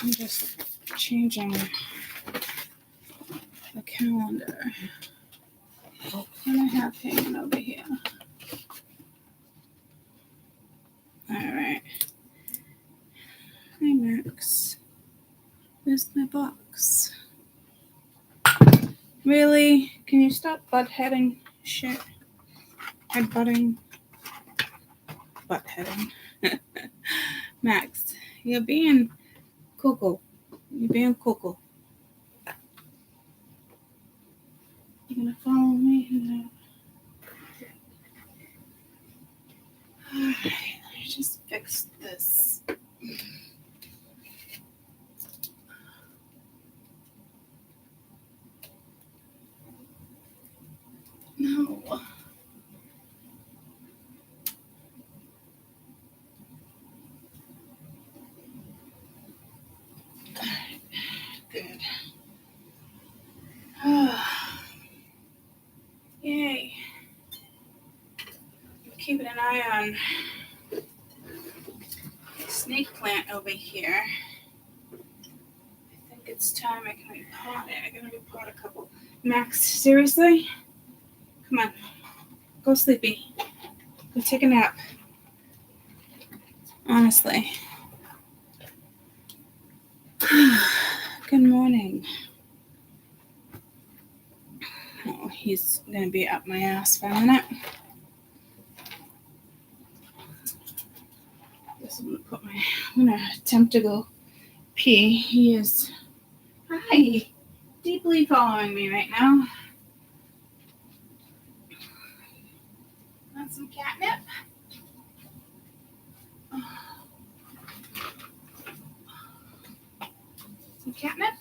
I'm just changing the calendar. What do I have hanging over here? All right. Hi, Max. Where's my box? Really? Can you stop butt-heading shit? Head-butting? Butt-heading. Max, you're being cuckoo. You're being cuckoo. You gonna follow me? Alright, let me just fix this. No. Good. Yay. I'm keeping an eye on snake plant over here. I think it's time I can repot it. I gotta repot a couple. Max, seriously? Come on. Go sleepy. Go take a nap. Honestly. Good morning. Oh, he's gonna be up my ass for a minute. I'm gonna attempt to go pee. He is deeply following me right now. Want some catnip? Some catnip?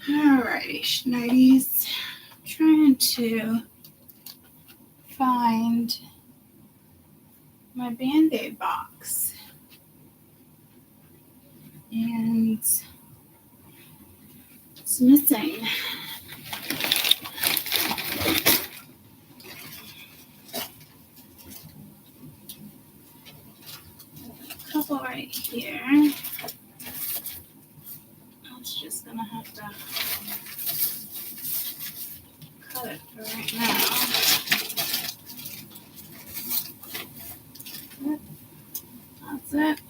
Alrighty, Schnidies. Trying to find my Band-Aid box. And it's missing. A couple right here. It's just gonna have to cut it for right now. That's it.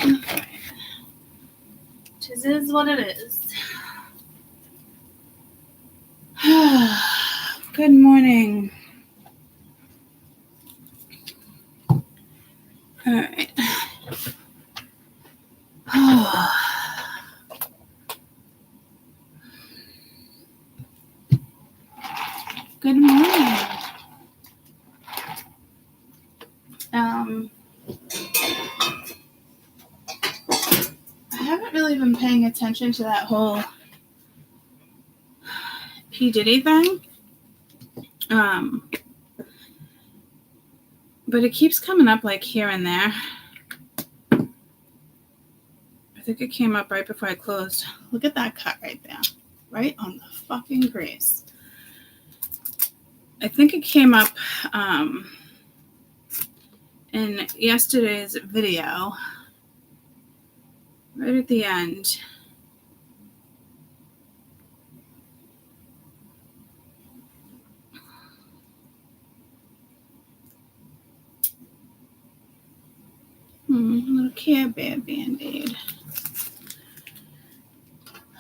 Okay. This is what it is. Good morning. Alright. Good morning. I haven't really been paying attention to that whole P. Diddy thing. But it keeps coming up like here and there. I think it came up right before I closed. Look at that cut right there. Right on the fucking crease. I think it came up in yesterday's video. Right at the end. Little Care Bear Band-Aid.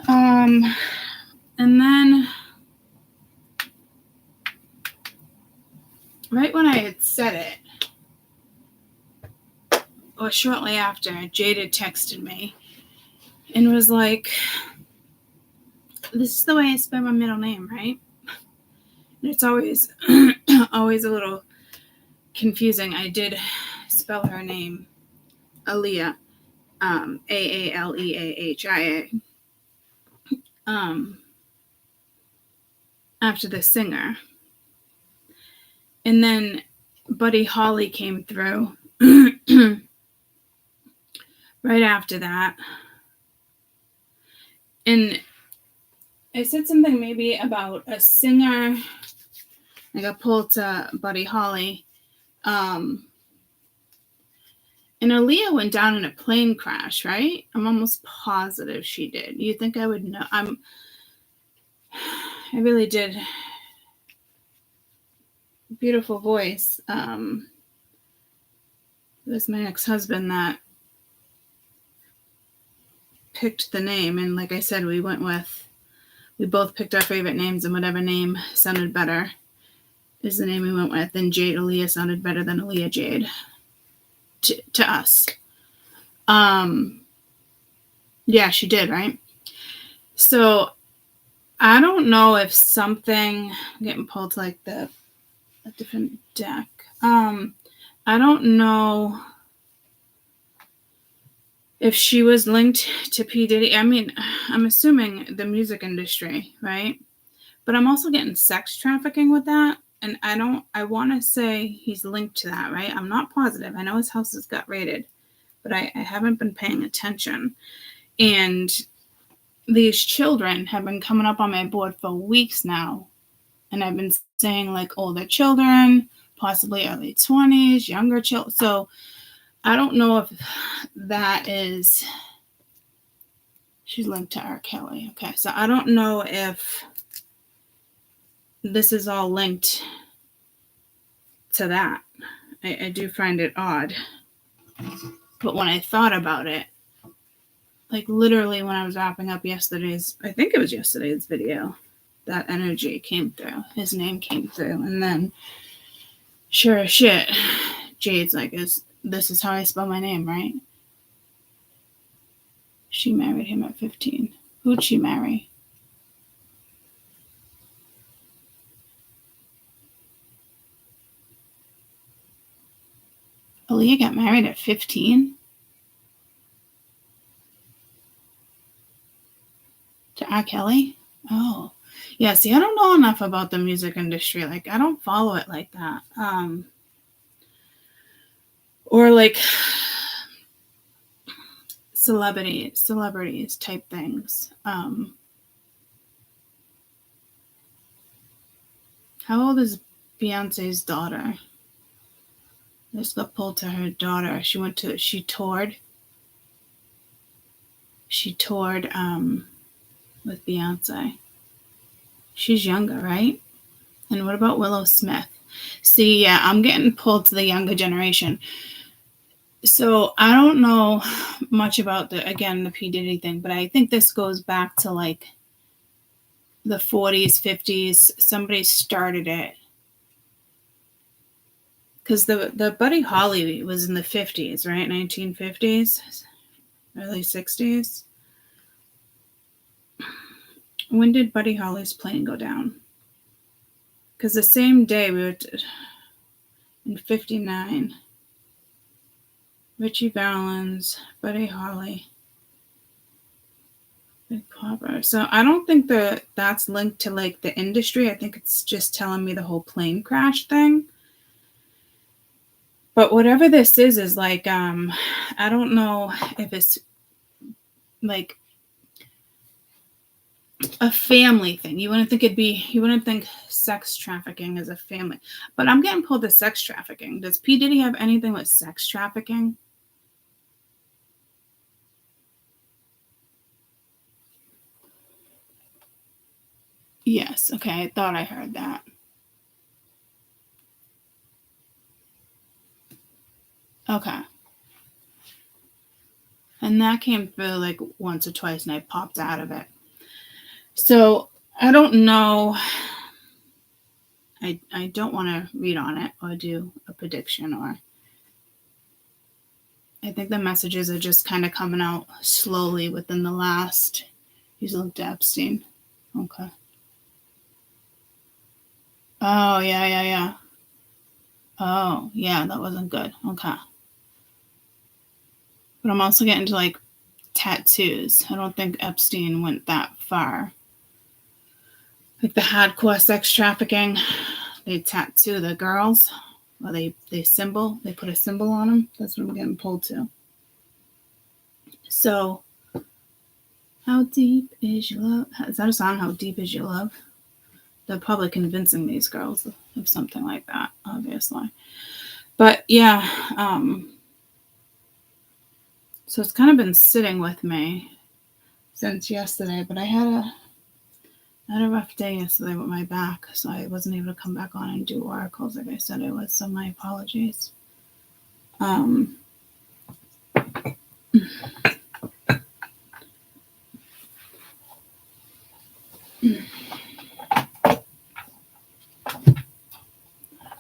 And then right when I had said it, or shortly after, Jade had texted me and was like, this is the way I spell my middle name, right? And it's always always a little confusing. I did spell her name Aaliyah, Aaleahia, after the singer. And then Buddy Holly came through right after that. And I said something maybe about a singer. I got pulled to Buddy Holly. And Aaliyah went down in a plane crash, right? I'm almost positive she did. You think I would know? I really did. Beautiful voice. It was my ex-husband that picked the name. And like I said, we both picked our favorite names, and whatever name sounded better is the name we went with. And Jade Aaliyah sounded better than Aaliyah Jade to us. Yeah, she did, right? So I don't know if something, I'm getting pulled to like a different deck. I don't know if she was linked to P. Diddy. I mean, I'm assuming the music industry, right? But I'm also getting sex trafficking with that. And I want to say he's linked to that, right? I'm not positive. I know his house has got raided, but I haven't been paying attention. And these children have been coming up on my board for weeks now. And I've been saying like older children, possibly early 20s, younger children. So I don't know if that is, she's linked to R. Kelly. Okay, so I don't know if this is all linked to that. I do find it odd. But when I thought about it, like literally when I was wrapping up yesterday's video, that energy came through. His name came through. And then, sure as shit, Jade's like, this is how I spell my name, right? She married him at 15. Who'd she marry? Aaliyah got married at 15? To R. Kelly? Oh. Yeah, see, I don't know enough about the music industry. Like, I don't follow it like that. Or like celebrities type things. How old is Beyonce's daughter? I just got pulled to her daughter. She toured with Beyonce. She's younger, right? And what about Willow Smith? See, yeah, I'm getting pulled to the younger generation. So I don't know much about the P. Diddy thing, but I think this goes back to like the 40s, 50s. Somebody started it. Because the Buddy Holly was in the 50s, right? 1950s, early 60s. When did Buddy Holly's plane go down? Because the same day we were in 59, Richie Valens, Buddy Holly, Big Popper. So I don't think that's linked to like the industry. I think it's just telling me the whole plane crash thing. But whatever this is like, I don't know if it's like a family thing. You wouldn't think sex trafficking is a family. But I'm getting pulled to sex trafficking. Does P. Diddy have anything with sex trafficking? Yes. Okay. I thought I heard that. Okay. And that came through like once or twice and I popped out of it. So I don't know. I don't want to read on it or do a prediction, or I think the messages are just kind of coming out slowly within the last. He's looked at Epstein. Okay. Oh, yeah. Oh, yeah, that wasn't good. Okay. But I'm also getting to like tattoos. I don't think Epstein went that far. Like the hardcore sex trafficking, they tattoo the girls. Or they put a symbol on them. That's what I'm getting pulled to. So, how deep is your love? Is that a song? How deep is your love? They're probably convincing these girls of something like that, obviously. But yeah, so it's kind of been sitting with me since yesterday. But I had a rough day yesterday with my back, so I wasn't able to come back on and do oracles like I said I was. So my apologies.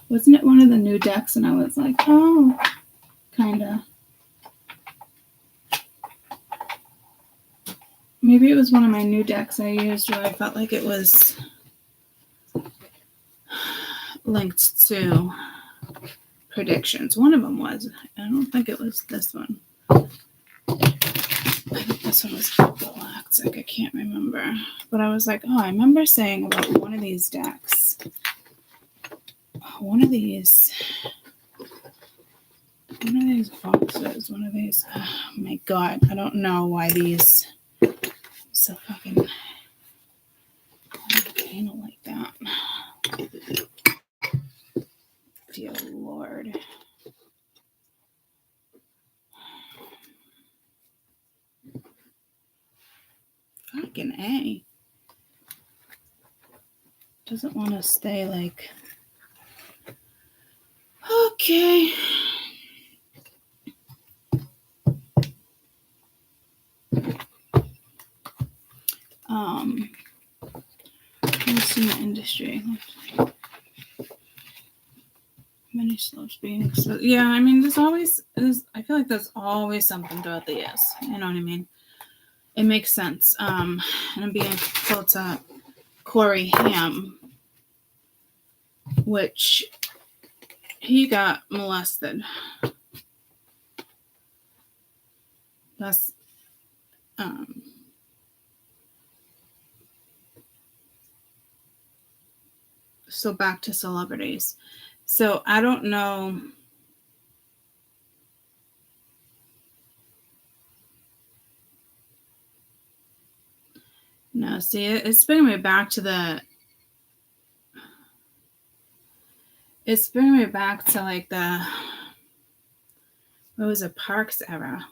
Wasn't it one of the new decks? And I was like, oh, kind of. Maybe it was one of my new decks I used where I felt like it was linked to predictions. One of them was. I don't think it was this one. I think this one was galactic. I can't remember. But I was like, oh, I remember saying about one of these decks. One of these boxes. One of these. Oh my God. I don't know why these so fucking anal like that. Dear Lord. Fucking A. Doesn't want to stay like. Okay. What's in the industry? Many slopes being so. Yeah, I mean, I feel like there's always something throughout the years. You know what I mean? It makes sense. And I'm being told to Corey Haim, which he got molested. That's so back to celebrities. So I don't know. No, see, it's bringing me back to like what was it, Parks era.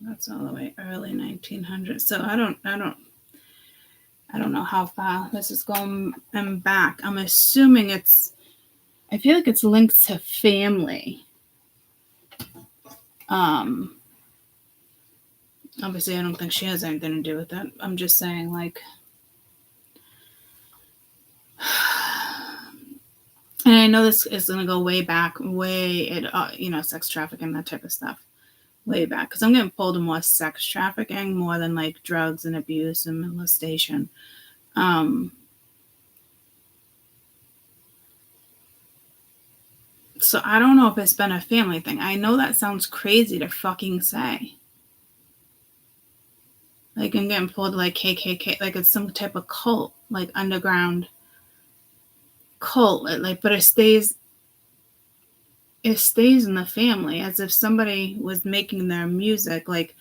That's all the way early 1900s. So I don't know how far this is going back. I'm assuming I feel like it's linked to family. Obviously I don't think she has anything to do with that. I'm just saying, like, And I know this is going to go way back, sex trafficking, that type of stuff, way back. Because I'm getting pulled to more sex trafficking more than like drugs and abuse and molestation. So I don't know if it's been a family thing. I know that sounds crazy to fucking say. Like I'm getting pulled to like KKK, like it's some type of cult, like underground cult. But it stays in the family, as if somebody was making their music. Like,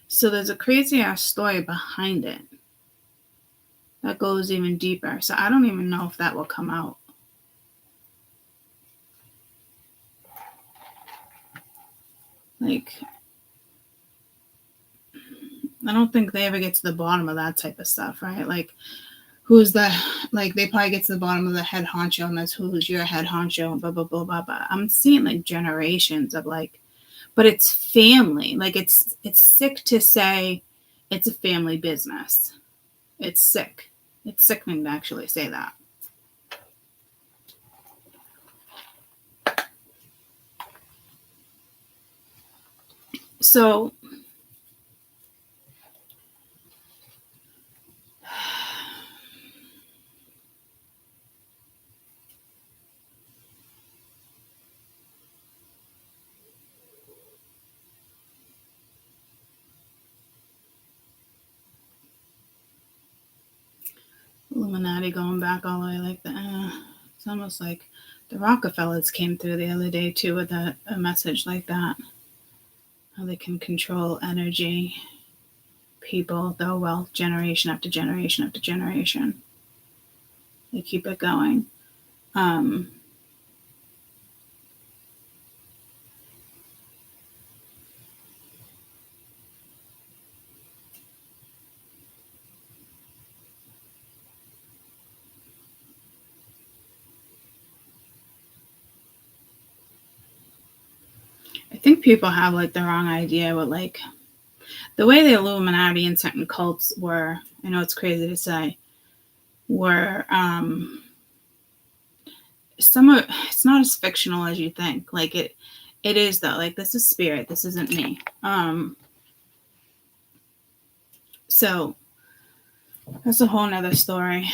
so there's a crazy ass story behind it that goes even deeper. So I don't even know if that will come out. Like, I don't think they ever get to the bottom of that type of stuff, right? Like, who's the, like, they probably get to the bottom of the head honcho, and that's who's your head honcho, and blah, blah, blah, blah, blah. I'm seeing, like, generations of, like, but it's family. Like, it's sick to say it's a family business. It's sick. It's sickening to actually say that. So, Illuminati going back all the way like that. It's almost like the Rockefellers came through the other day too with a message like that. How they can control energy, people, their wealth, generation after generation after generation. They keep it going. I think people have like the wrong idea with like the way the Illuminati and certain cults were. I know it's crazy to say, were some of it's not as fictional as you think. Like it is though. Like this is spirit. This isn't me. So that's a whole nother story.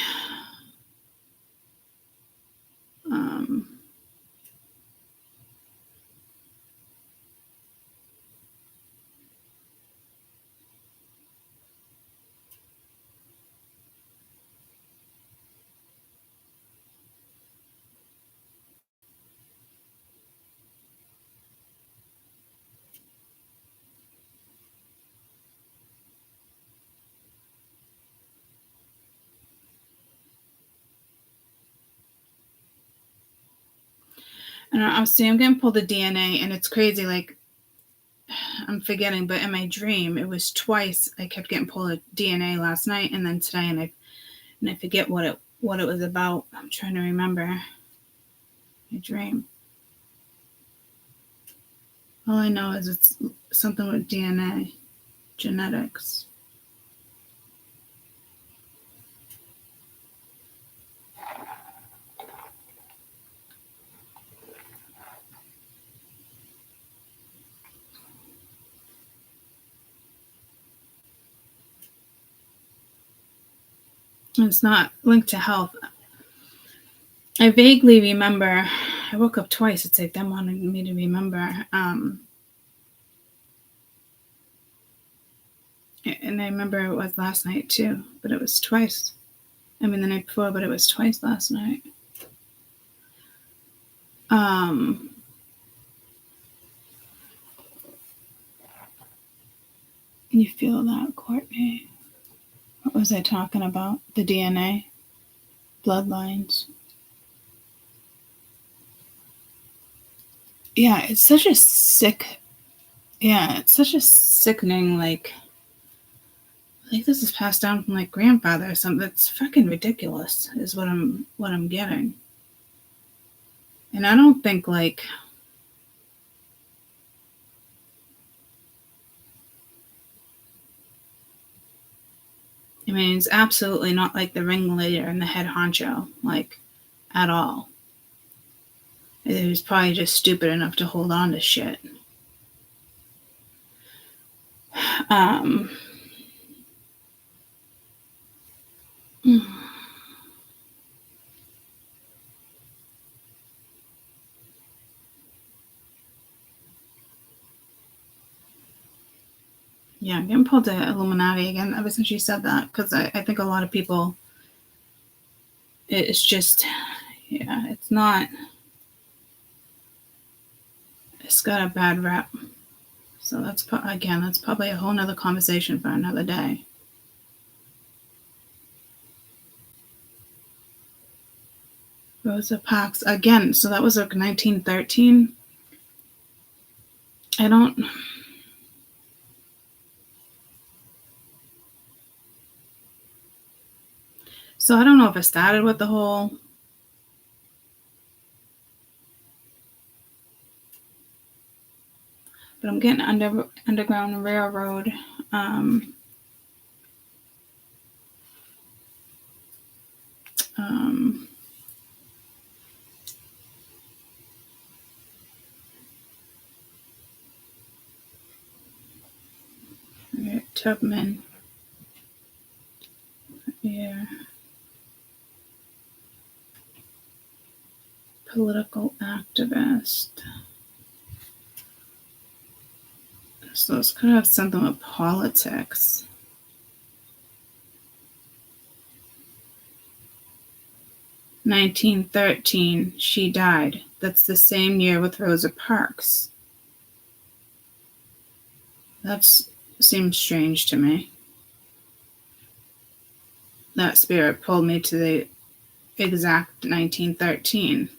And I'm getting pulled the DNA, and it's crazy. Like I'm forgetting, but in my dream, it was twice. I kept getting pulled a DNA last night, and then today, and I forget what it was about. I'm trying to remember my dream. All I know is it's something with DNA, genetics. It's not linked to health. I vaguely remember, I woke up twice. It's like them wanting me to remember. And I remember it was last night too, but it was twice. I mean, the night before, but it was twice last night. You feel that, Courtney? What was I talking about? The DNA? Bloodlines? Yeah, it's such a sickening, like this is passed down from like grandfather or something. It's fucking ridiculous is what I'm getting. And I don't think like I mean, it's absolutely not like the ringleader and the head honcho, like, at all. He was probably just stupid enough to hold on to shit. Yeah, I'm getting pulled to Illuminati again ever since you said that, because I think a lot of people, it's just, yeah, it's not, it's got a bad rep. So that's probably a whole nother conversation for another day. Rosa Parks again. So that was like 1913. I don't. So I don't know if it started with the whole. But I'm getting Underground Railroad. Tubman. Yeah. Political activist. So it's going to have something with politics. (1913) She died. That's the same year with Rosa Parks. That seems strange to me. That spirit pulled me to the exact 1913.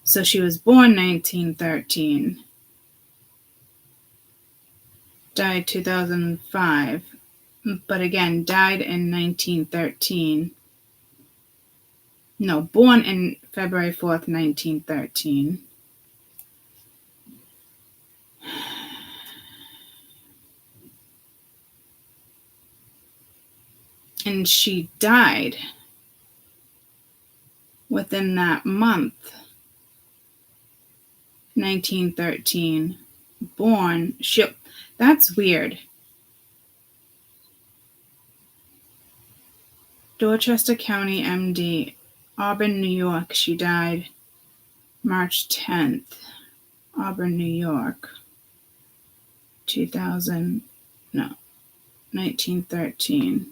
So she was born 1913, died 2005, but again, died in 1913. No, born in February 4th, 1913. And she died within that month, 1913. Born, that's weird. Dorchester County, MD, Auburn, New York. She died March 10th. Auburn, New York. 1913.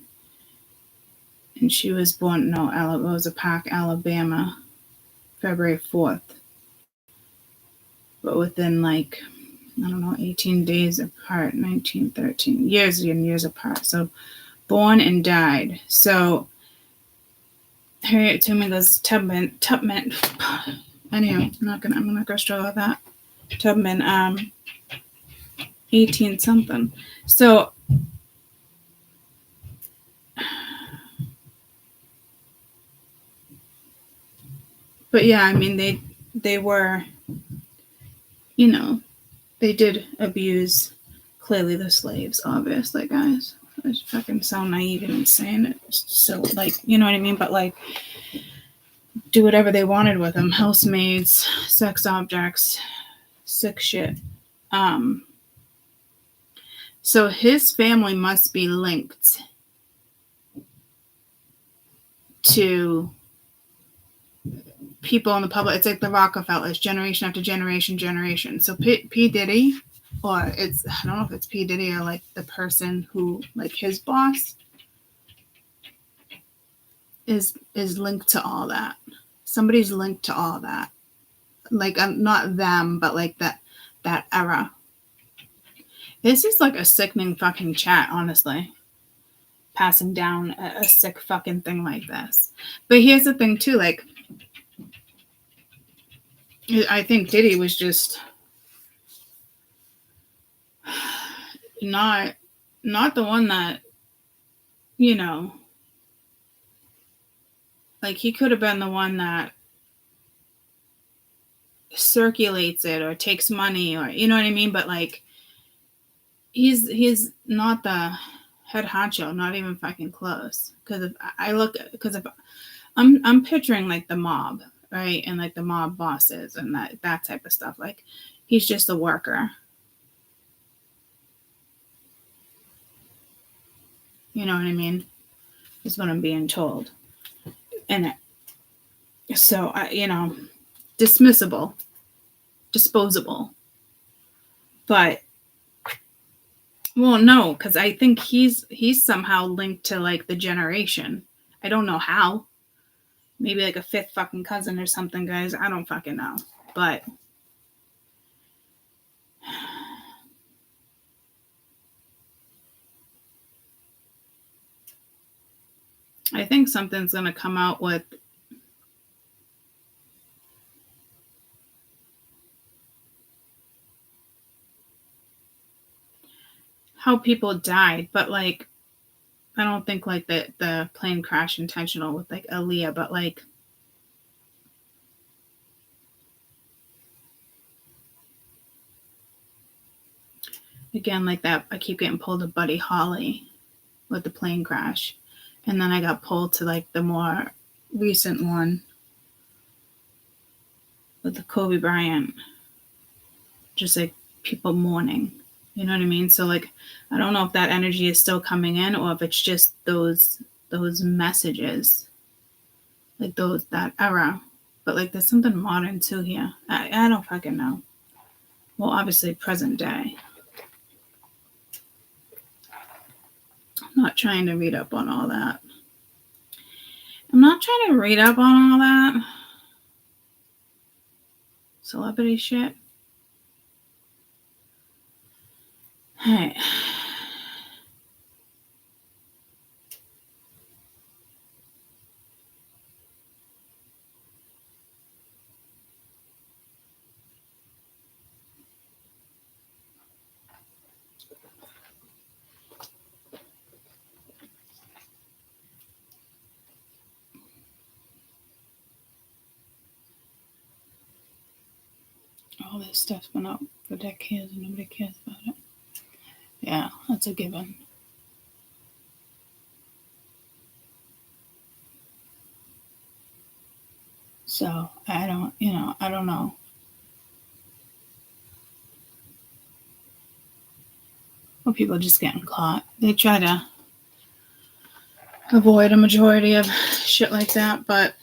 And she was born, Rosa Parks, Alabama, February 4th. But within 18 days apart, 1913. Years and years apart. So born and died. So Harriet Tubman goes Tubman. Anyway, I'm not gonna struggle with that. Tubman, 18 something. So but yeah, I mean they were, they did abuse clearly the slaves, obviously, guys. I just fucking sound naive and insane. It's so you know what I mean? But do whatever they wanted with them. Housemaids, sex objects, sick shit. So his family must be linked to people in the public. It's like the Rockefellers, generation after generation. So P. Diddy, or I don't know if it's P. Diddy or the person who, his boss, is linked to all that. Somebody's linked to all that. Not them, but that era. It's just a sickening fucking chat, honestly. Passing down a sick fucking thing like this. But here's the thing too, I think Diddy was just not the one that, he could have been the one that circulates it or takes money, or you know what I mean, but he's not the head honcho, not even fucking close. Because if I'm picturing like the mob, right, and like the mob bosses and that type of stuff. Like he's just a worker. You know what I mean? Is what I'm being told. And so dismissible, disposable. But well, no, because I think he's somehow linked to like the generation. I don't know how. Maybe like a fifth fucking cousin or something, guys. I don't fucking know. But I think something's gonna come out with how people died, but like I don't think like the plane crash intentional with like Aaliyah, but like again like that I keep getting pulled to Buddy Holly with the plane crash. And then I got pulled to like the more recent one with the Kobe Bryant. Just like people mourning. You know what I mean? So like I don't know if that energy is still coming in or if it's just those messages. Like that era. But like there's something modern too here. I don't fucking know. Well, obviously present day. I'm not trying to read up on all that. I'm not trying to read up on all that celebrity shit. Hey. All this stuff's been out for decades and nobody cares about it. Yeah, that's a given. So I don't know. Well, people just getting caught. They try to avoid a majority of shit like that, but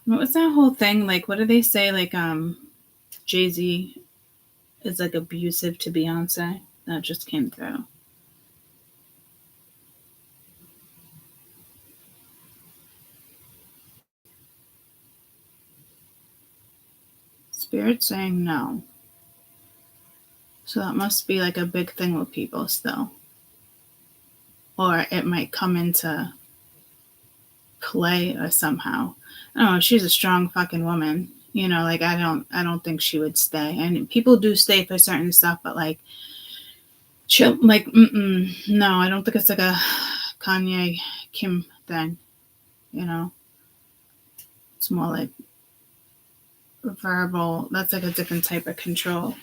what was that whole thing? Like, what do they say? Like, Jay-Z is like abusive to Beyonce. That just came through. Spirit saying no. So that must be like a big thing with people still. Or it might come into play or somehow. I don't know, she's a strong fucking woman. You know, like I don't think she would stay. And people do stay for certain stuff, but like chill like no, I don't think it's like a Kanye Kim thing. You know? It's more like verbal. That's like a different type of control.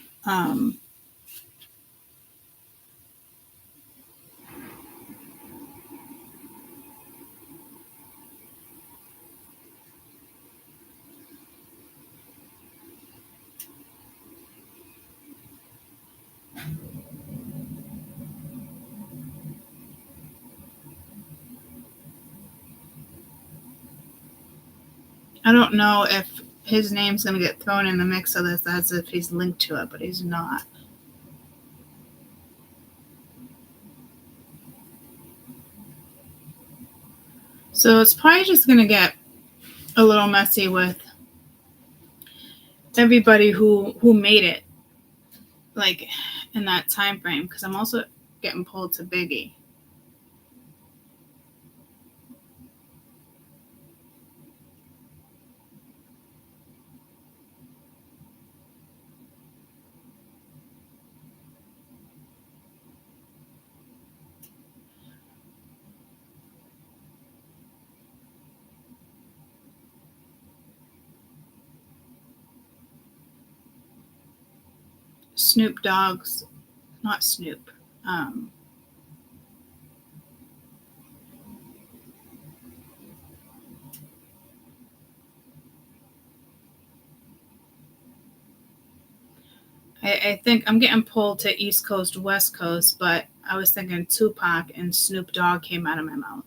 I don't know if his name's going to get thrown in the mix of this as if he's linked to it, but he's not. So it's probably just going to get a little messy with everybody who made it, like in that time frame. Because I'm also getting pulled to Biggie. Snoop Dogg's, not Snoop. I think I'm getting pulled to East Coast, West Coast, but I was thinking Tupac and Snoop Dogg came out of my mouth.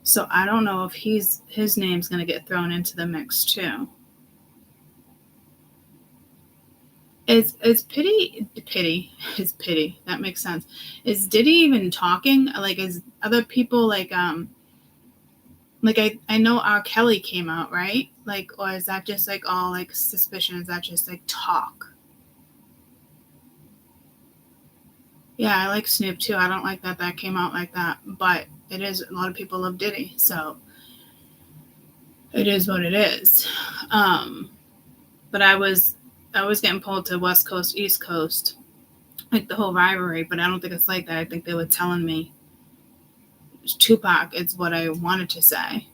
So I don't know if his name's going to get thrown into the mix too. Is pity? Is pity? That makes sense. Is Diddy even talking? Like, is other people like I know R. Kelly came out, right? Like, or is that just like all like suspicion? Is that just like talk? Yeah, I like Snoop too. I don't like that came out like that, but it is, a lot of people love Diddy, so it is what it is. But I was getting pulled to West Coast, East Coast, like the whole rivalry, but I don't think it's like that. I think they were telling me Tupac is what I wanted to say.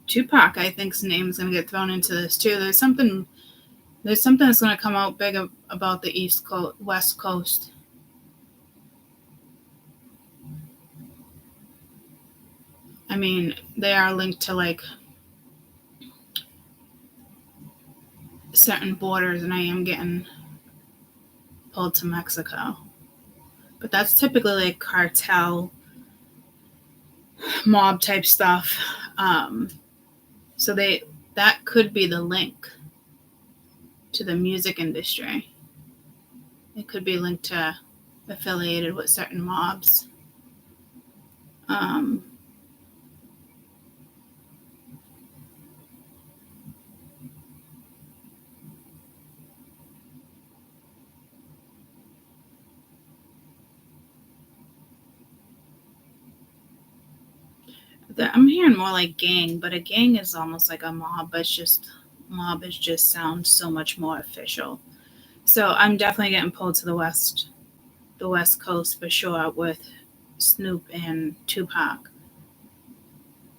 Tupac, I think's name is going to get thrown into this too. There's something that's going to come out big about the East Coast, West Coast. I mean, they are linked to like certain borders, and I am getting pulled to Mexico. But that's typically like cartel, mob type stuff. So that could be the link to the music industry. It could be linked to, affiliated with certain mobs. I'm hearing more like gang, but a gang is almost like a mob, but mob is just sounds so much more official. So I'm definitely getting pulled to the West Coast for sure with Snoop and Tupac.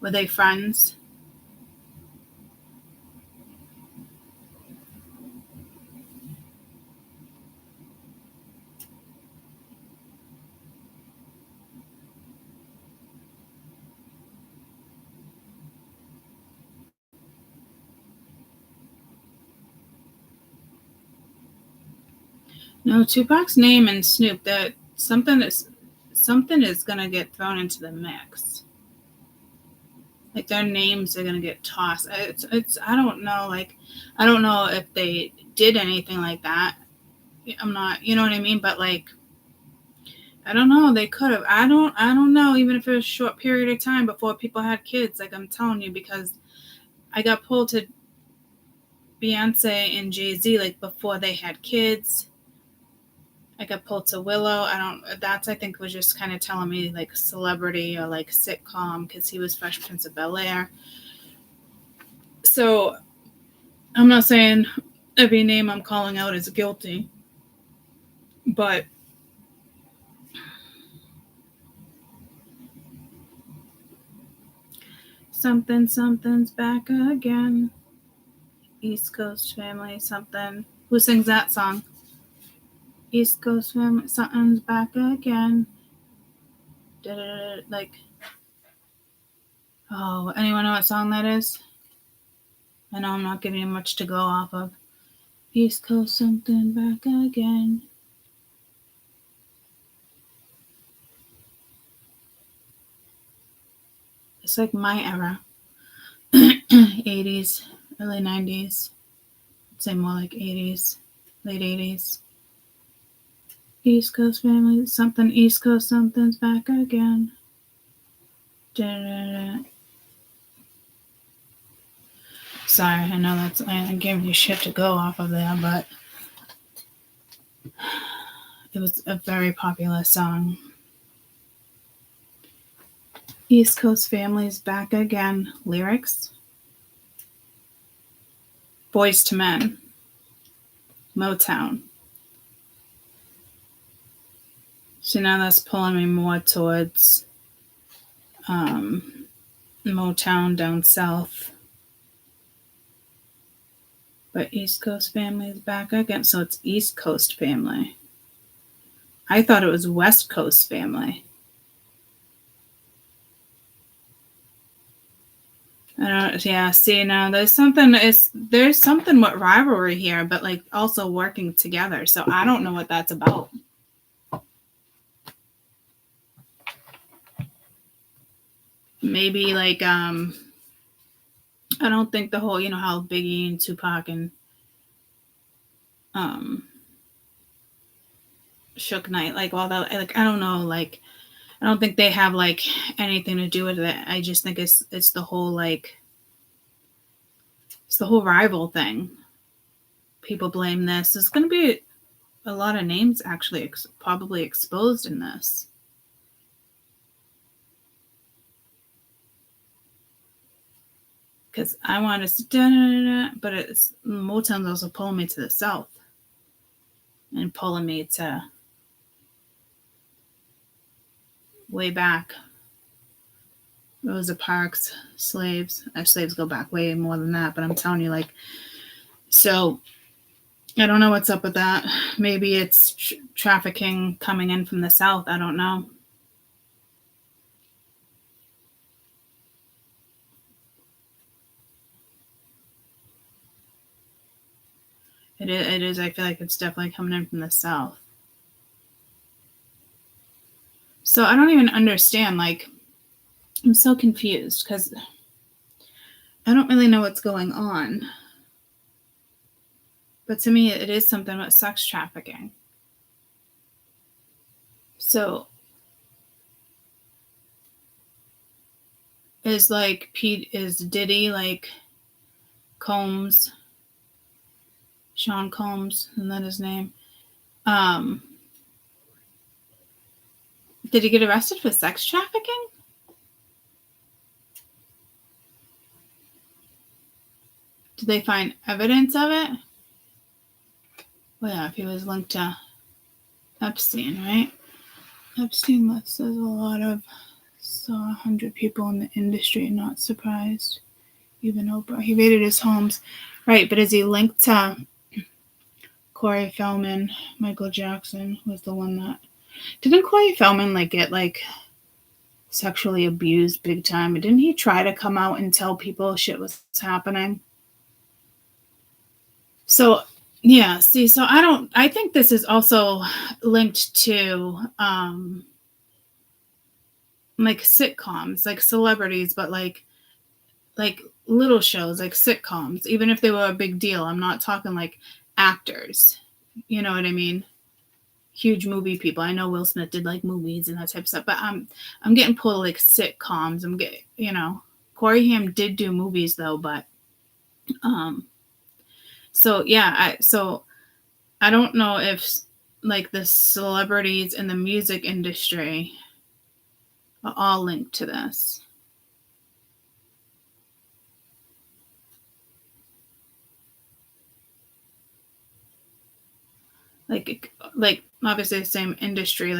Were they friends? No, Tupac's name and Snoop, that something is gonna get thrown into the mix. Like their names are gonna get tossed. It's I don't know. Like I don't know if they did anything like that. I'm not, you know what I mean. But like I don't know. They could have. I don't know. Even if it was a short period of time before people had kids. Like I'm telling you, because I got pulled to Beyonce and Jay-Z like before they had kids. I got pulled to Willow. I think was just kind of telling me like celebrity or like sitcom, because he was Fresh Prince of Bel-Air. So I'm not saying every name I'm calling out is guilty, but something's back again. East Coast family, something. Who sings that song? East Coast family, something's back again. Da-da-da-da. Like, oh, anyone know what song that is? I know I'm not giving you much to go off of. East Coast, something back again. It's like my era. 80s, early 90s. I'd say more like 80s, late 80s. East Coast family, something, East Coast, something's back again. Da-da-da. Sorry, I know I'm giving you shit to go off of there, but It was a very popular song. East Coast Families Back Again. Lyrics. Boys to Men. Motown. So now that's pulling me more towards Motown down south. But East Coast Family is back again. So it's East Coast Family. I thought it was West Coast Family. Yeah, see now there's something with rivalry here, but like also working together. So I don't know what that's about. Maybe like I don't think the whole, how Biggie and Tupac and Suge Knight, like all that, like I don't know, like I don't think they have like anything to do with it. I just think it's the whole like it's the whole rival thing. People blame this. There's going to be a lot of names actually probably exposed in this. Because I want to, but it's Motown's also pulling me to the south and pulling me to way back. Rosa Parks, slaves. Our slaves go back way more than that, but I'm telling you, like, so I don't know what's up with that. Maybe it's trafficking coming in from the south. I don't know. It is. I feel like it's definitely coming in from the south. So I don't even understand. Like, I'm so confused because I don't really know what's going on. But to me, it is something about sex trafficking. So is Diddy like Combs, Sean Combs, isn't that his name? Did he get arrested for sex trafficking? Did they find evidence of it? Well, yeah, if he was linked to Epstein, right? Epstein lists as a lot of 100 people in the industry, not surprised. Even Oprah. He raided his homes. Right, but is he linked to Corey Feldman? Michael Jackson was the one that... Didn't Corey Feldman get sexually abused big time? Didn't he try to come out and tell people shit was happening? So, yeah, see, so I think this is also linked to like sitcoms, like celebrities, but like little shows, like sitcoms, even if they were a big deal. I'm not talking like actors. You know what I mean? Huge movie people. I know Will Smith did like movies and that type of stuff, but I'm getting pulled like sitcoms. I'm getting, Corey Haim did do movies though, but so yeah, I don't know if like the celebrities in the music industry are all linked to this. Like obviously the same industry,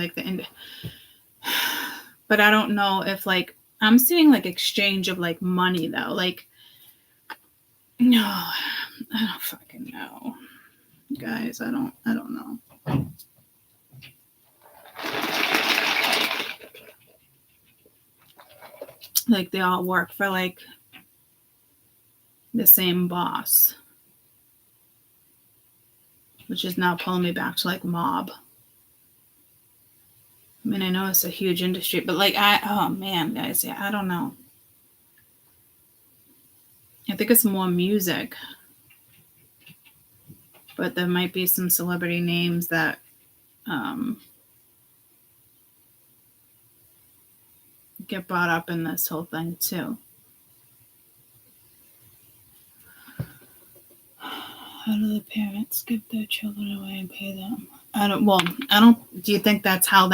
but I don't know if like I'm seeing like exchange of like money though. Like, no, I don't fucking know, guys. I don't know. Like they all work for like the same boss, which is now pulling me back to like mob. I mean, I know it's a huge industry, but like oh man, guys, yeah, I don't know. I think it's more music, but there might be some celebrity names that get brought up in this whole thing too. How do the parents give their children away and pay them? Do you think that's how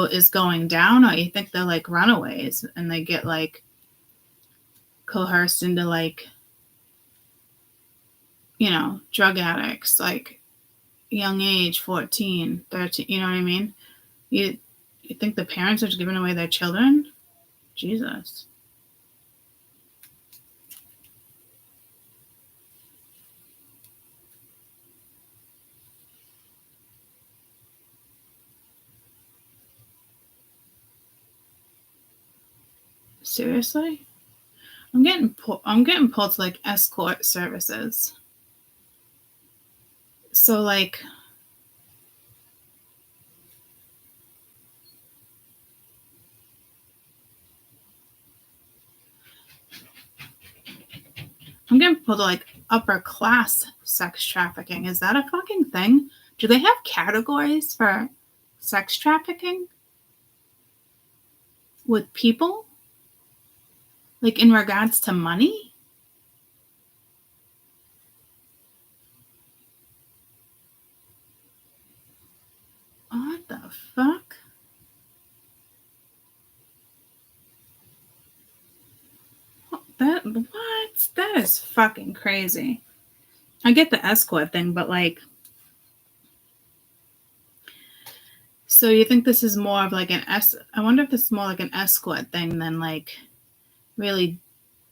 is going down, or you think they're like runaways and they get like coerced into like, drug addicts, like young age, 14, 13, you know what I mean? You think the parents are just giving away their children? Jesus. Seriously? I'm getting pulled to like escort services. So like, I'm getting pulled to like upper class sex trafficking. Is that a fucking thing? Do they have categories for sex trafficking with people? Like in regards to money? What the fuck? What? That is fucking crazy. I get the escort thing, but like, so you think this is more of like I wonder if this is more like an escort thing than like really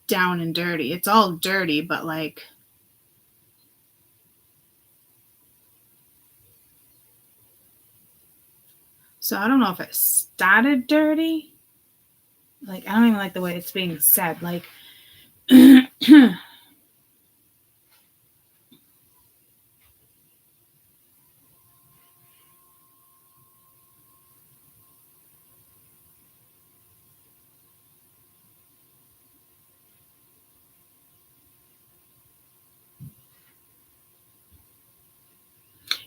down and dirty. It's all dirty, but like, so I don't know if it started dirty. Like, I don't even like the way it's being said. Like,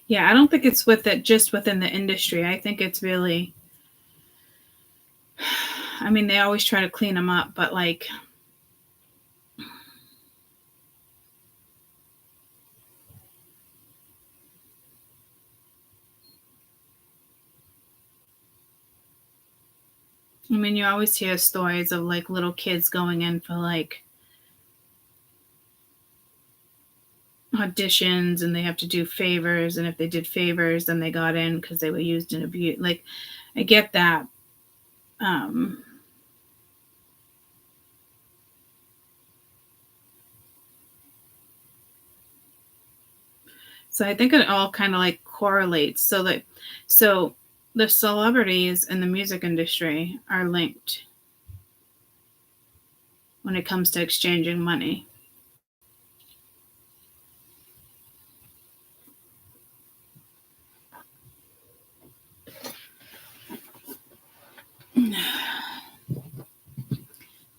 yeah, I don't think it's just within the industry. I think it's really, I mean, they always try to clean them up, but like, I mean, you always hear stories of like little kids going in for like auditions and they have to do favors. And if they did favors, then they got in because they were used and abused. Like, I get that. So I think it all kind of like correlates. So the celebrities in the music industry are linked when it comes to exchanging money.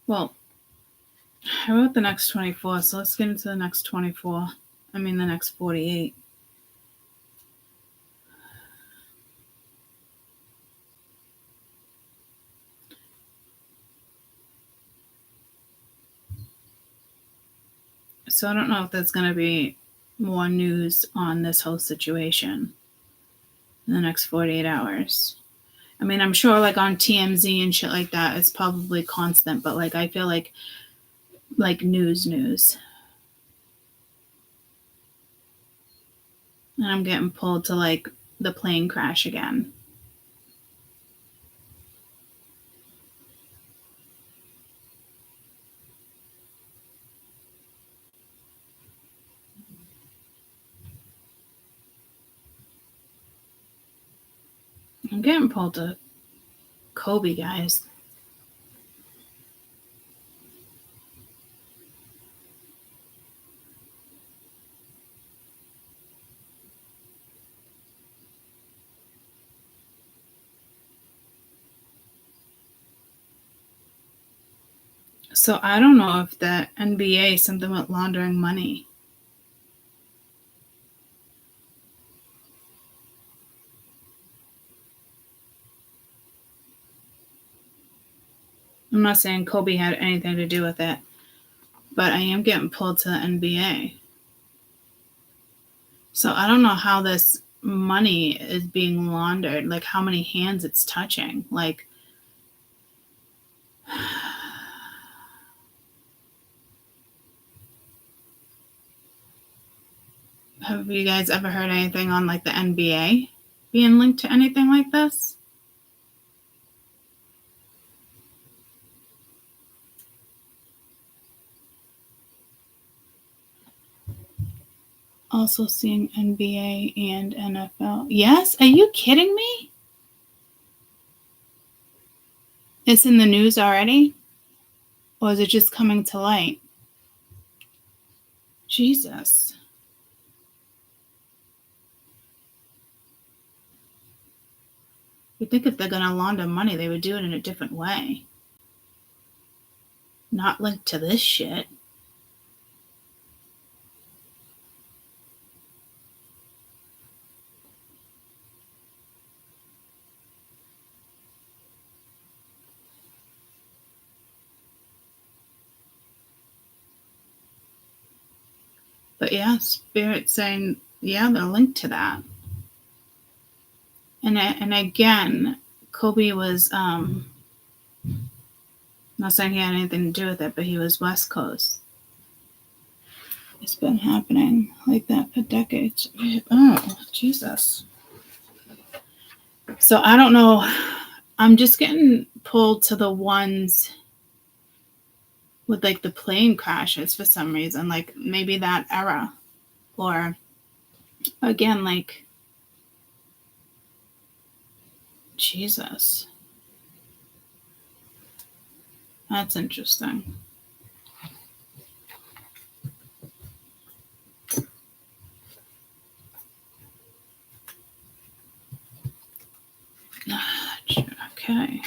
Well, I wrote the next 24, so let's get into the next 24. I mean, the next 48. So I don't know if there's going to be more news on this whole situation in the next 48 hours. I mean, I'm sure like on TMZ and shit like that, it's probably constant, but like I feel like news. And I'm getting pulled to like the plane crash again. I'm getting pulled to Kobe, guys. So I don't know if the NBA something about laundering money. I'm not saying Kobe had anything to do with it, but I am getting pulled to the NBA. So I don't know how this money is being laundered, like how many hands it's touching. Like, have you guys ever heard anything on like the NBA being linked to anything like this? Also seeing NBA and NFL. Yes? Are you kidding me? It's in the news already? Or is it just coming to light? Jesus. You'd think if they're going to launder money, they would do it in a different way. Not linked to this shit. But yeah, Spirit saying, yeah, they're linked to that. And again, Kobe was, not saying he had anything to do with it, but he was West Coast. It's been happening like that for decades. Oh, Jesus. So I don't know. I'm just getting pulled to the ones with like the plane crashes for some reason, like maybe that era, or again, like, Jesus, that's interesting. Okay.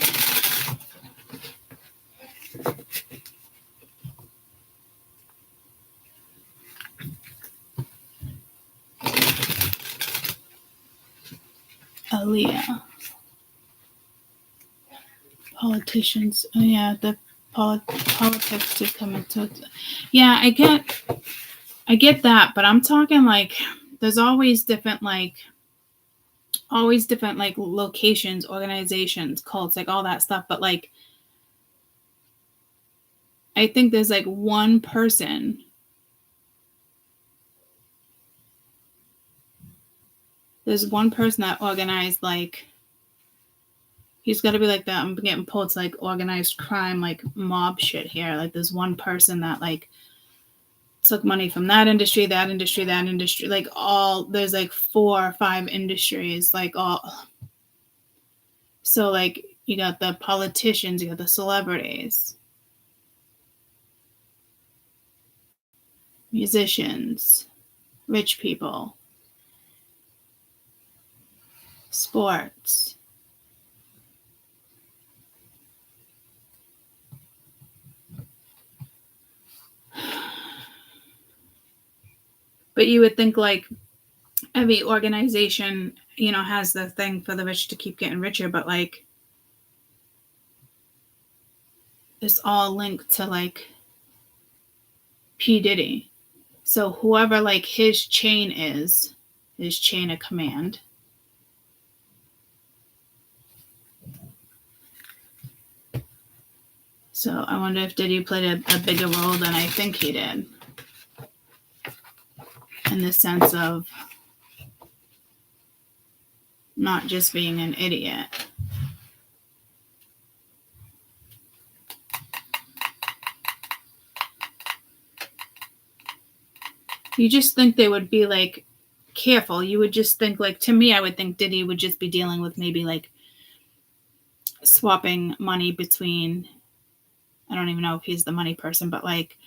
Aaliyah. Politicians. Oh yeah, the politics did come into it. Yeah, I get that, but I'm talking like there's always different locations, organizations, cults, like all that stuff. But like I think there's like one person. There's one person that organized, like, he's got to be like that. I'm getting pulled to like organized crime, like mob shit here. Like there's one person that like took money from that industry, like all, there's like 4 or 5 industries, like all. So like you got the politicians, you got the celebrities, musicians, rich people, sports. But you would think like every organization, you know, has the thing for the rich to keep getting richer, but like it's all linked to like P. Diddy. So whoever like his chain is, his chain of command. So I wonder if Diddy played a bigger role than I think he did. In the sense of not just being an idiot. You just think they would be like careful. You would just think like, to me, I would think Diddy would just be dealing with maybe like swapping money between, I don't even know if he's the money person, but like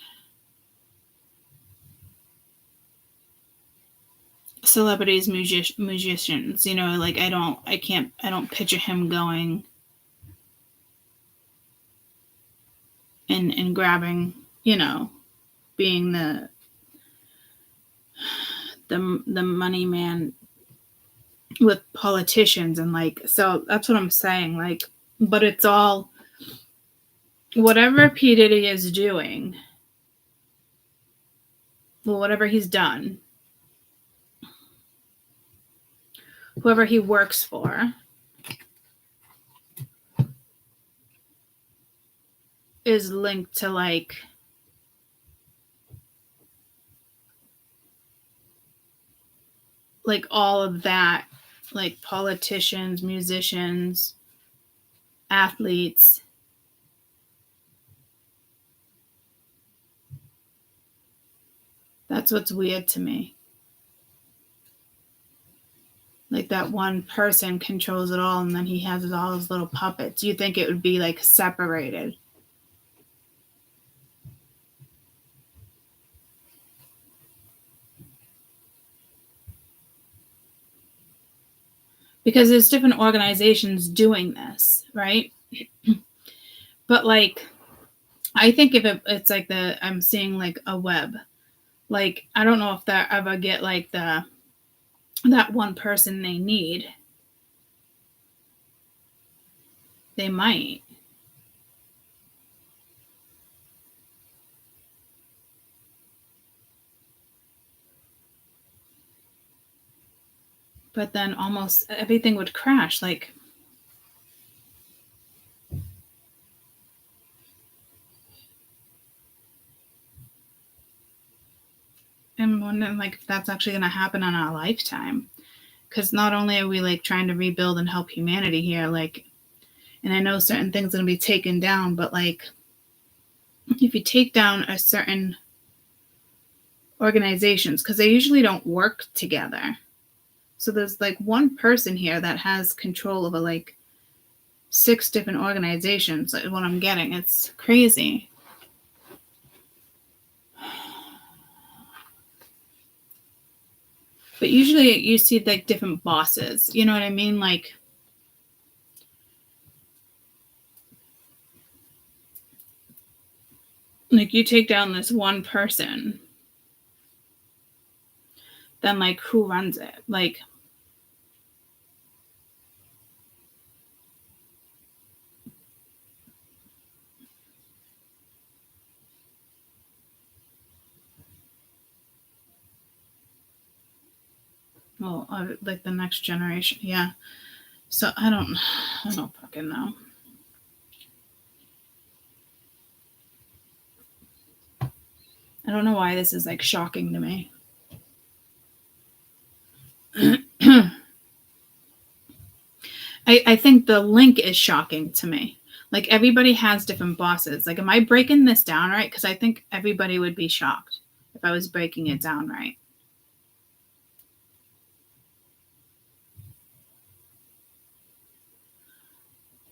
celebrities, musicians, you know, like I don't picture him going and grabbing, you know, being the money man with politicians. And like, so that's what I'm saying, like, but it's all whatever P. Diddy is doing, well, whatever he's done, whoever he works for is linked to like all of that, like politicians, musicians, athletes. That's what's weird to me. Like that one person controls it all and then he has all his little puppets. You think it would be like separated? Because there's different organizations doing this, right? But like, I think if it's like I'm seeing like a web, like I don't know if they ever get like that one person they need. They might. But then almost everything would crash. Like, I'm wondering like if that's actually going to happen in our lifetime. Because not only are we like trying to rebuild and help humanity here, like, and I know certain things are going to be taken down, but like, if you take down a certain organizations, because they usually don't work together. So there's like one person here that has control over like 6 different organizations. Like what I'm getting, it's crazy. But usually you see like different bosses. You know what I mean? Like you take down this one person, then like who runs it? Like like the next generation. Yeah. So I don't fucking know. I don't know why this is like shocking to me. I think the link is shocking to me. Like everybody has different bosses. Like, am I breaking this down right? Because I think everybody would be shocked if I was breaking it down right.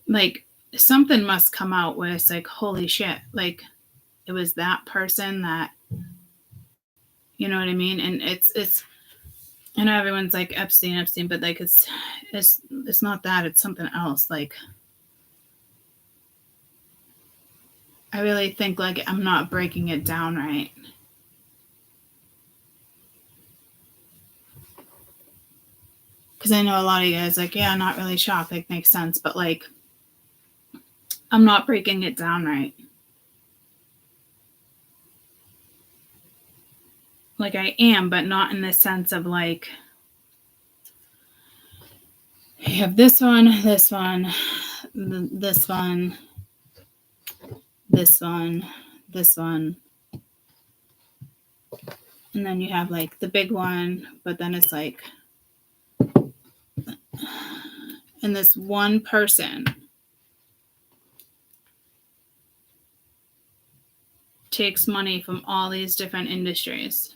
Like something must come out where it's like, holy shit, like it was that person that, you know what I mean? And it's I know everyone's like Epstein, but like it's not that, it's something else. Like I really think like I'm not breaking it down right. Because I know a lot of you guys like, yeah, not really shocked, like makes sense, but like I'm not breaking it down right. Like I am, but not in the sense of like you have this one, this one, this one, this one, this one, and then you have like the big one, but then it's like, and this one person takes money from all these different industries.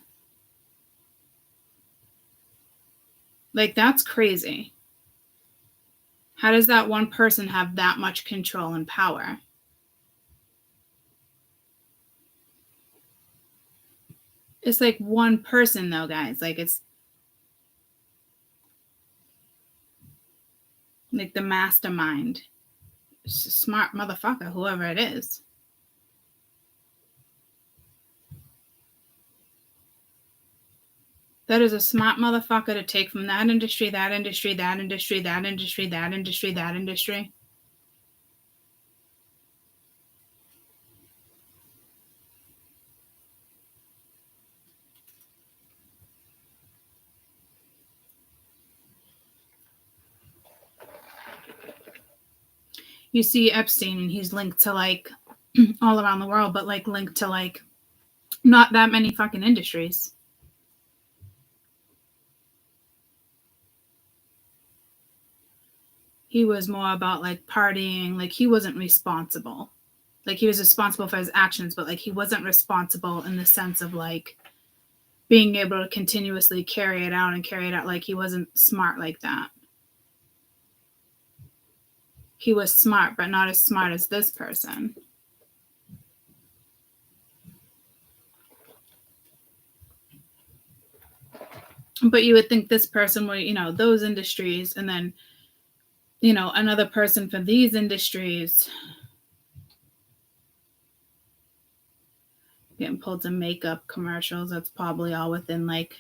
Like that's crazy. How does that one person have that much control and power? It's like one person though, guys. Like it's like the mastermind. It's a smart motherfucker, whoever it is. That is a smart motherfucker to take from that industry, that industry, that industry, that industry, that industry, that industry. you see Epstein and he's linked to like all around the world, but like linked to like not that many fucking industries. He was more about like partying, like he wasn't responsible. Like he was responsible for his actions, but like he wasn't responsible in the sense of like being able to continuously carry it out. Like he wasn't smart like that. He was smart, but not as smart as this person. But you would think this person would, you know, those industries, and then, you know, another person for these industries. Getting pulled to makeup commercials, that's probably all within like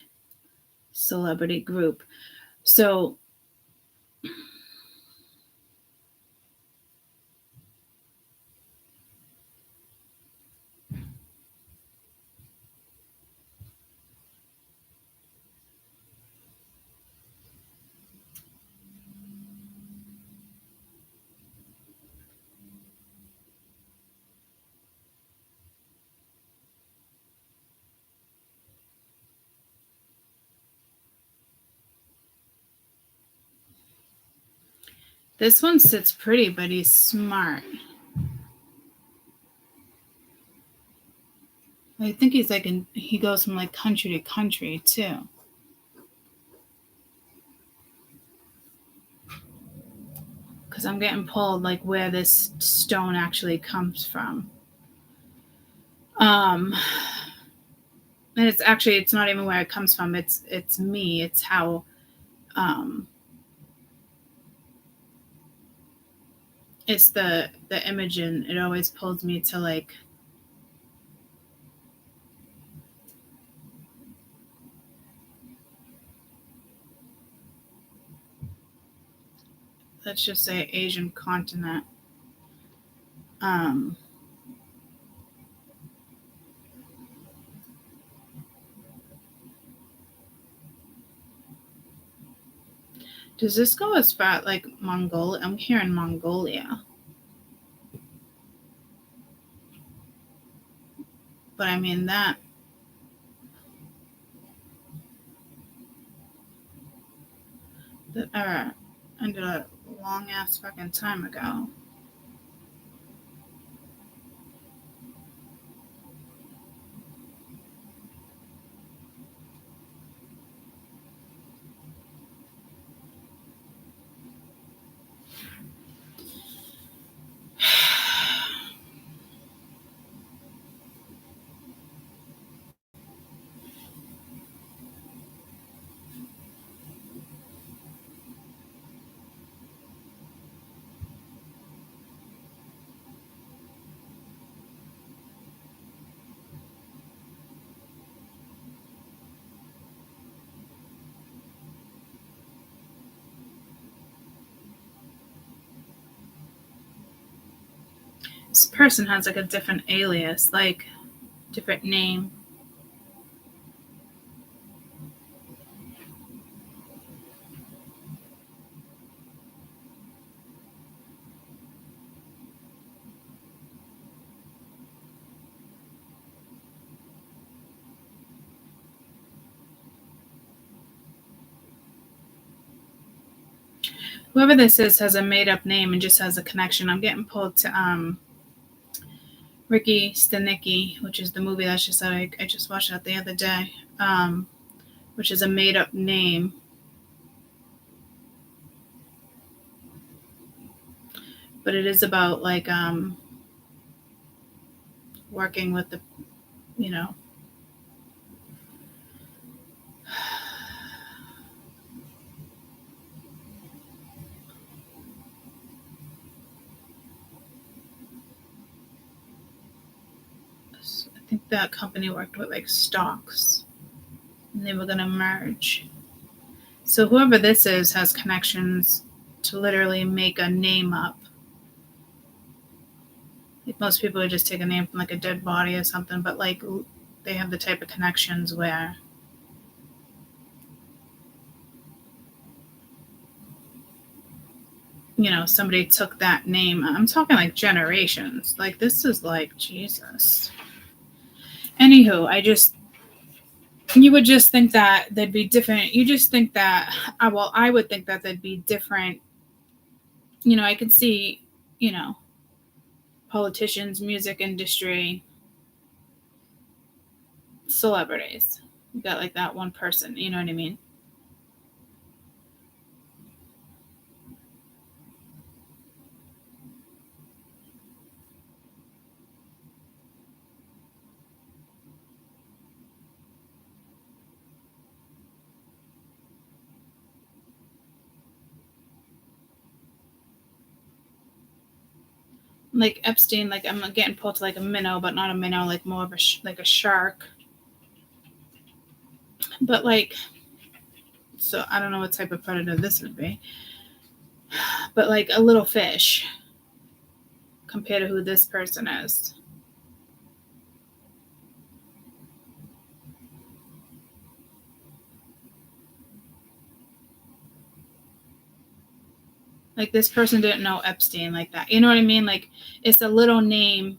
celebrity group. So this one sits pretty, but he's smart. I think he's like he goes from like country to country too. Because I'm getting pulled like where this stone actually comes from. And it's not even where it comes from. It's me. It's how it's the image, and it always pulls me to like let's just say Asian continent. Does this go as far like Mongolia? I'm hearing Mongolia. But I mean that ended a long ass fucking time ago. This person has like a different alias, like different name. Whoever this is has a made up name and just has a connection. I'm getting pulled to Ricky Stenicki, which is the movie that just said I just watched that the other day, which is a made up name. But it is about like working with the, you know, I think that company worked with like stocks and they were going to merge. So whoever this is has connections to literally make a name up. Like most people would just take a name from like a dead body or something, but like they have the type of connections where somebody took that name. I'm talking like generations. Like, this is like, Jesus. Anywho, you would just think that they'd be different. You just think that, I would think that they'd be different. I could see, politicians, music industry, celebrities. You got like that one person, you know what I mean? Like Epstein, like I'm getting pulled to like a minnow, but not a minnow, like more of like a shark. But like, so I don't know what type of predator this would be, but like a little fish compared to who this person is. Like, this person didn't know Epstein like that. You know what I mean? Like, it's a little name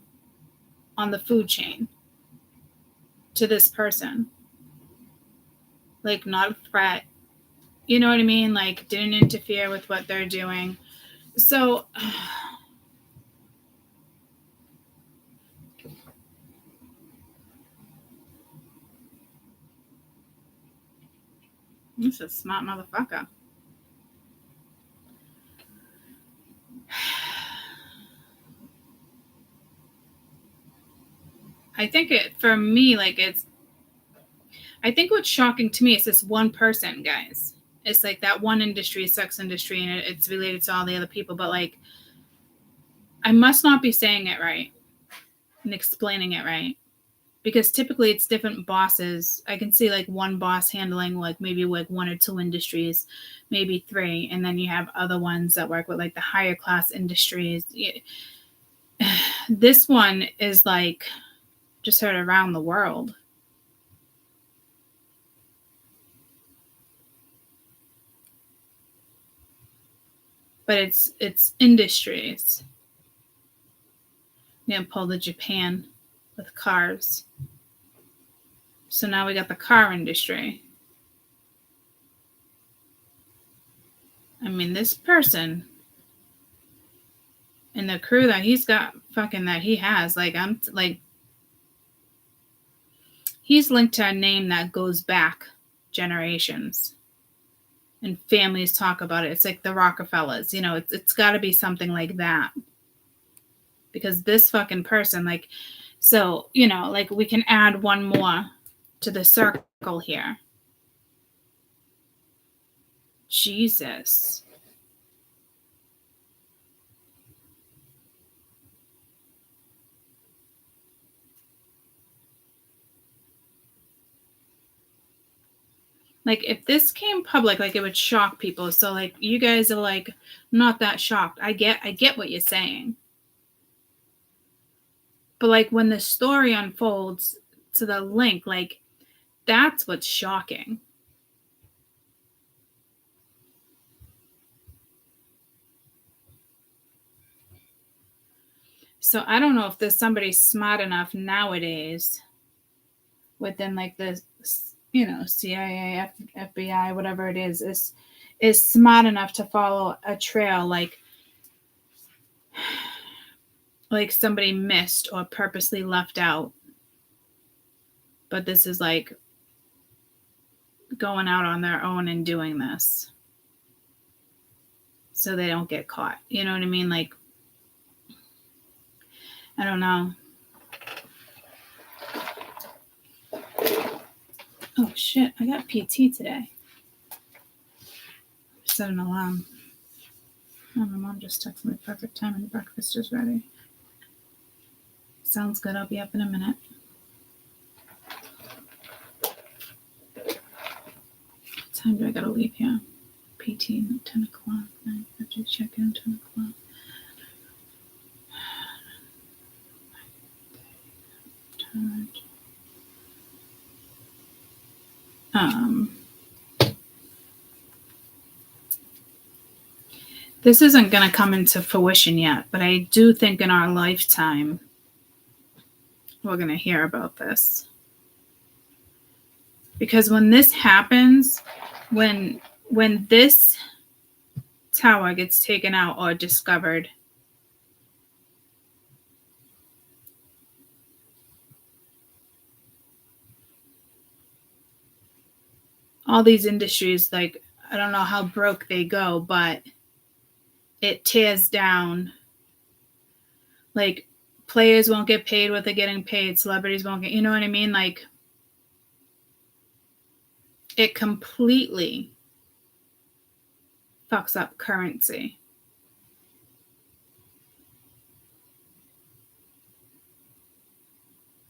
on the food chain to this person. Like, not a threat. You know what I mean? Like, didn't interfere with what they're doing. So, this is a smart motherfucker. I think for me, like, I think what's shocking to me is this one person, guys. It's like that one industry, sex industry, and it's related to all the other people. But like, I must not be saying it right and explaining it right, because typically it's different bosses. I can see like one boss handling like maybe like one or two industries, maybe three, and then you have other ones that work with like the higher class industries. This one is like just heard around the world. But it's industries. We have pulled to Japan with cars. So now we got the car industry. I mean, this person and the crew that he's got, fucking that he has, like, I'm like, he's linked to a name that goes back generations. And families talk about it. It's like the Rockefellers, it's got to be something like that. Because this fucking person, like, so, like, we can add one more to the circle here. Jesus. Like, if this came public, like, it would shock people. So like, you guys are like not that shocked. I get what you're saying. But like, when the story unfolds to the link, like, that's what's shocking. So I don't know if there's somebody smart enough nowadays within like the CIA, FBI, whatever it is smart enough to follow a trail like somebody missed or purposely left out. But this is like going out on their own and doing this so they don't get caught. You know what I mean? Like, I don't know. Oh shit, I got PT today. Set an alarm. Oh, my mom just texted me perfect time and breakfast is ready. Sounds good. I'll be up in a minute. What time do I gotta leave here? PT 10 o'clock. 9:50 check in 10 o'clock. This isn't going to come into fruition yet, but I do think in our lifetime we're going to hear about this. Because when this happens, when this tower gets taken out or discovered, all these industries, like, I don't know how broke they go, but it tears down. Like, players won't get paid what they're getting paid. Celebrities won't get, you know what I mean? Like, it completely fucks up currency.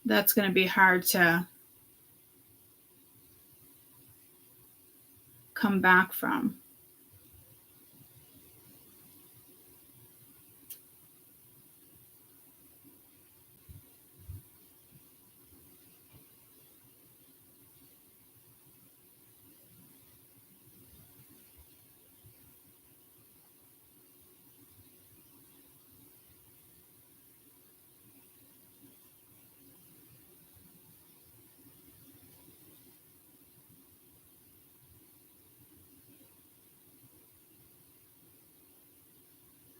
That's going to be hard to come back from.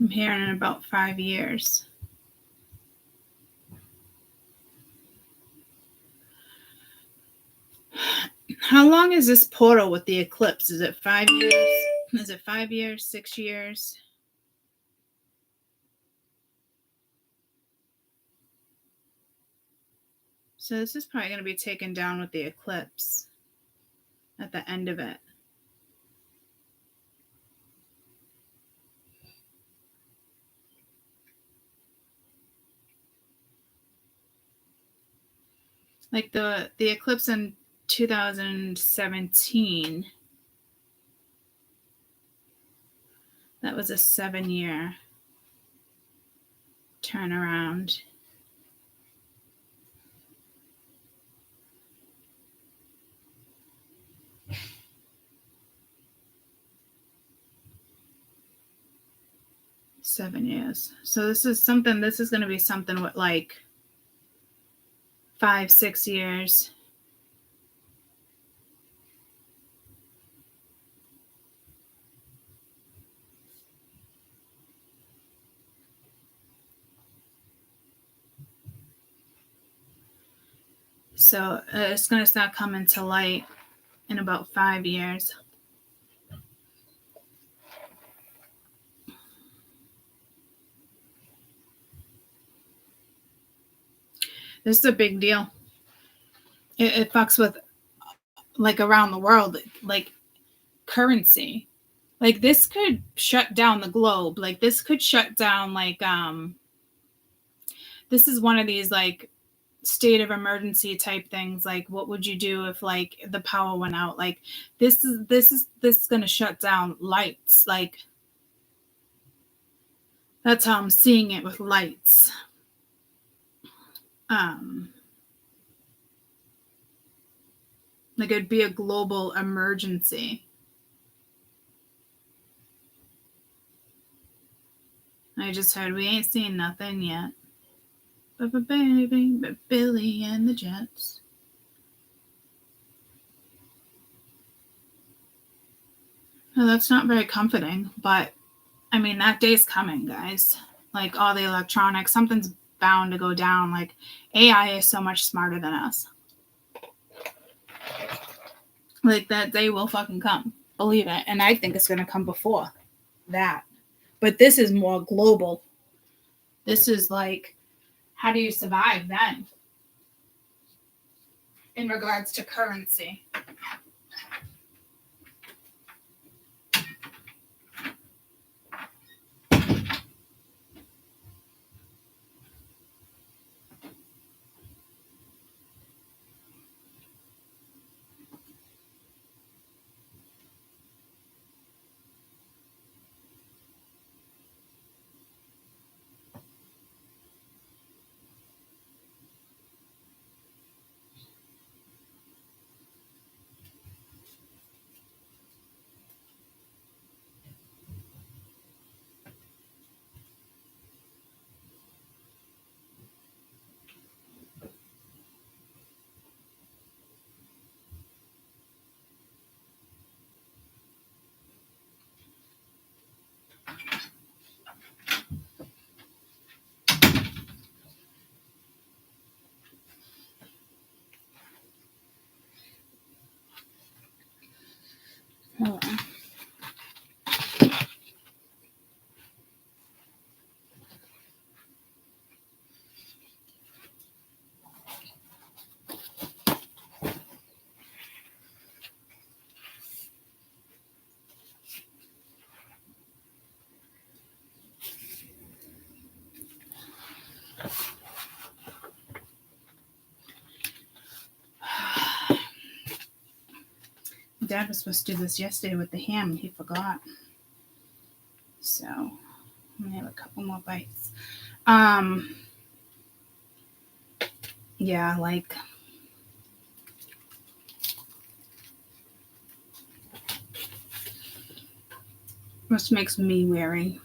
I'm hearing in about 5 years. How long is this portal with the eclipse? Is it 5 years? Is it 5 years, 6 years? So this is probably going to be taken down with the eclipse at the end of it. Like the eclipse in 2017, that was a 7-year turnaround. Seven years. So this is going to be something with like 5, 6 years. So it's going to start coming to light in about 5 years. This is a big deal. It fucks with, like, around the world, like, currency. Like, this could shut down the globe. Like, this could shut down, like, this is one of these, like, state of emergency type things. Like, what would you do if, like, the power went out? Like, this is going to shut down lights. Like, that's how I'm seeing it with lights. Like, it'd be a global emergency. I just heard we ain't seen nothing yet. But baby, but Billy and the Jets. Well, that's not very comforting, but I mean, that day's coming, guys. Like, all the electronics, something's bound to go down. Like, AI is so much smarter than us. Like, that day will fucking come. Believe it. And I think it's going to come before that. But this is more global. This is like, how do you survive then? In regards to currency. Hold on. Dad was supposed to do this yesterday with the ham, and he forgot. So I'm gonna have a couple more bites. Yeah, like which makes me wary.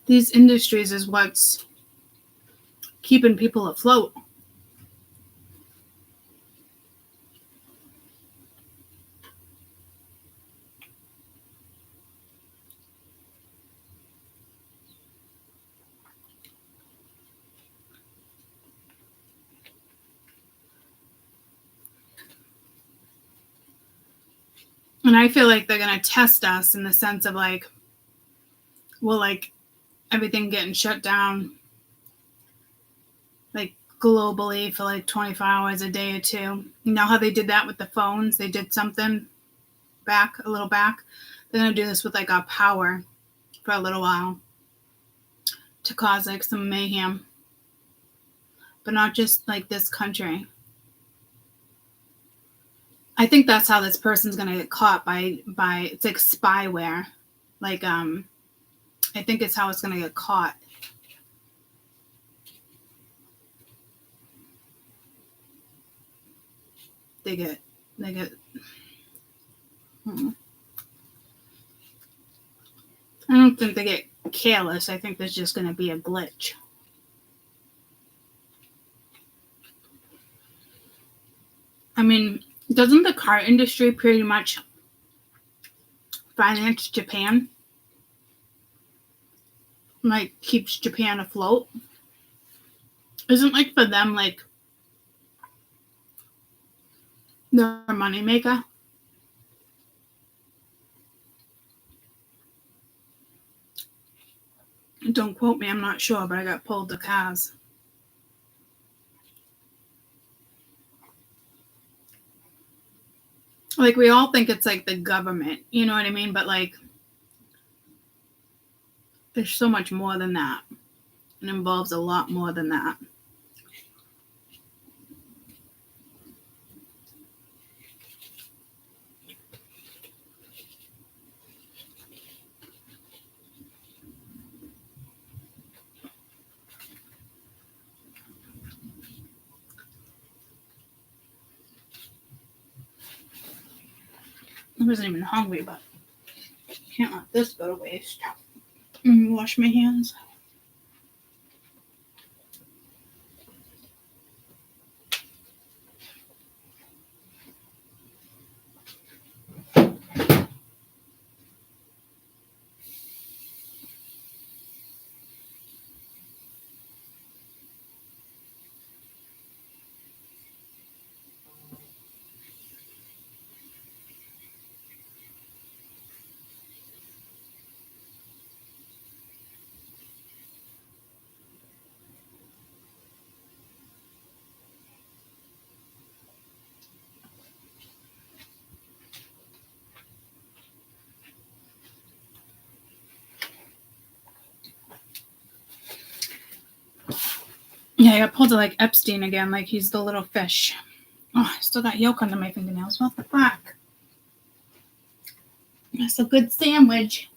These industries is what's keeping people afloat. And I feel like they're going to test us in the sense of like, well, like everything getting shut down, like globally for like 24 hours a day or two. You know how they did that with the phones? They did something a little back. They're going to do this with like our power for a little while to cause like some mayhem. But not just like this country. I think that's how this person's gonna get caught by it's like spyware. Like I think it's how it's gonna get caught. They get I don't think they get careless. I think there's just gonna be a glitch. I mean, doesn't the car industry pretty much finance Japan? Like keeps Japan afloat? Isn't like for them like their money maker? Don't quote me, I'm not sure, but I got pulled the cars. Like we all think it's like the government, you know what I mean? But like there's so much more than that. It involves a lot more than that. I wasn't even hungry, but can't let this go to waste. Wash my hands. Yeah, I got pulled to like Epstein again, like he's the little fish. Oh, I still got yolk under my fingernails. What the fuck? That's a good sandwich.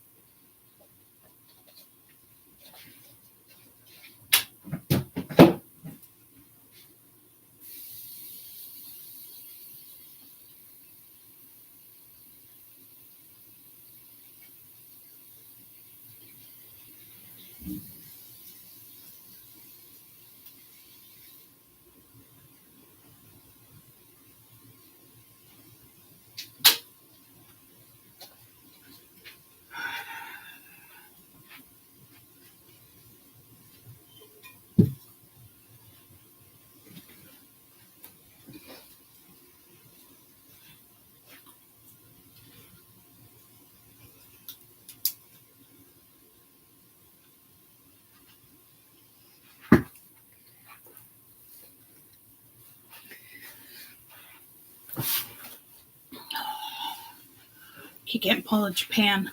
Keep getting pulled at Japan.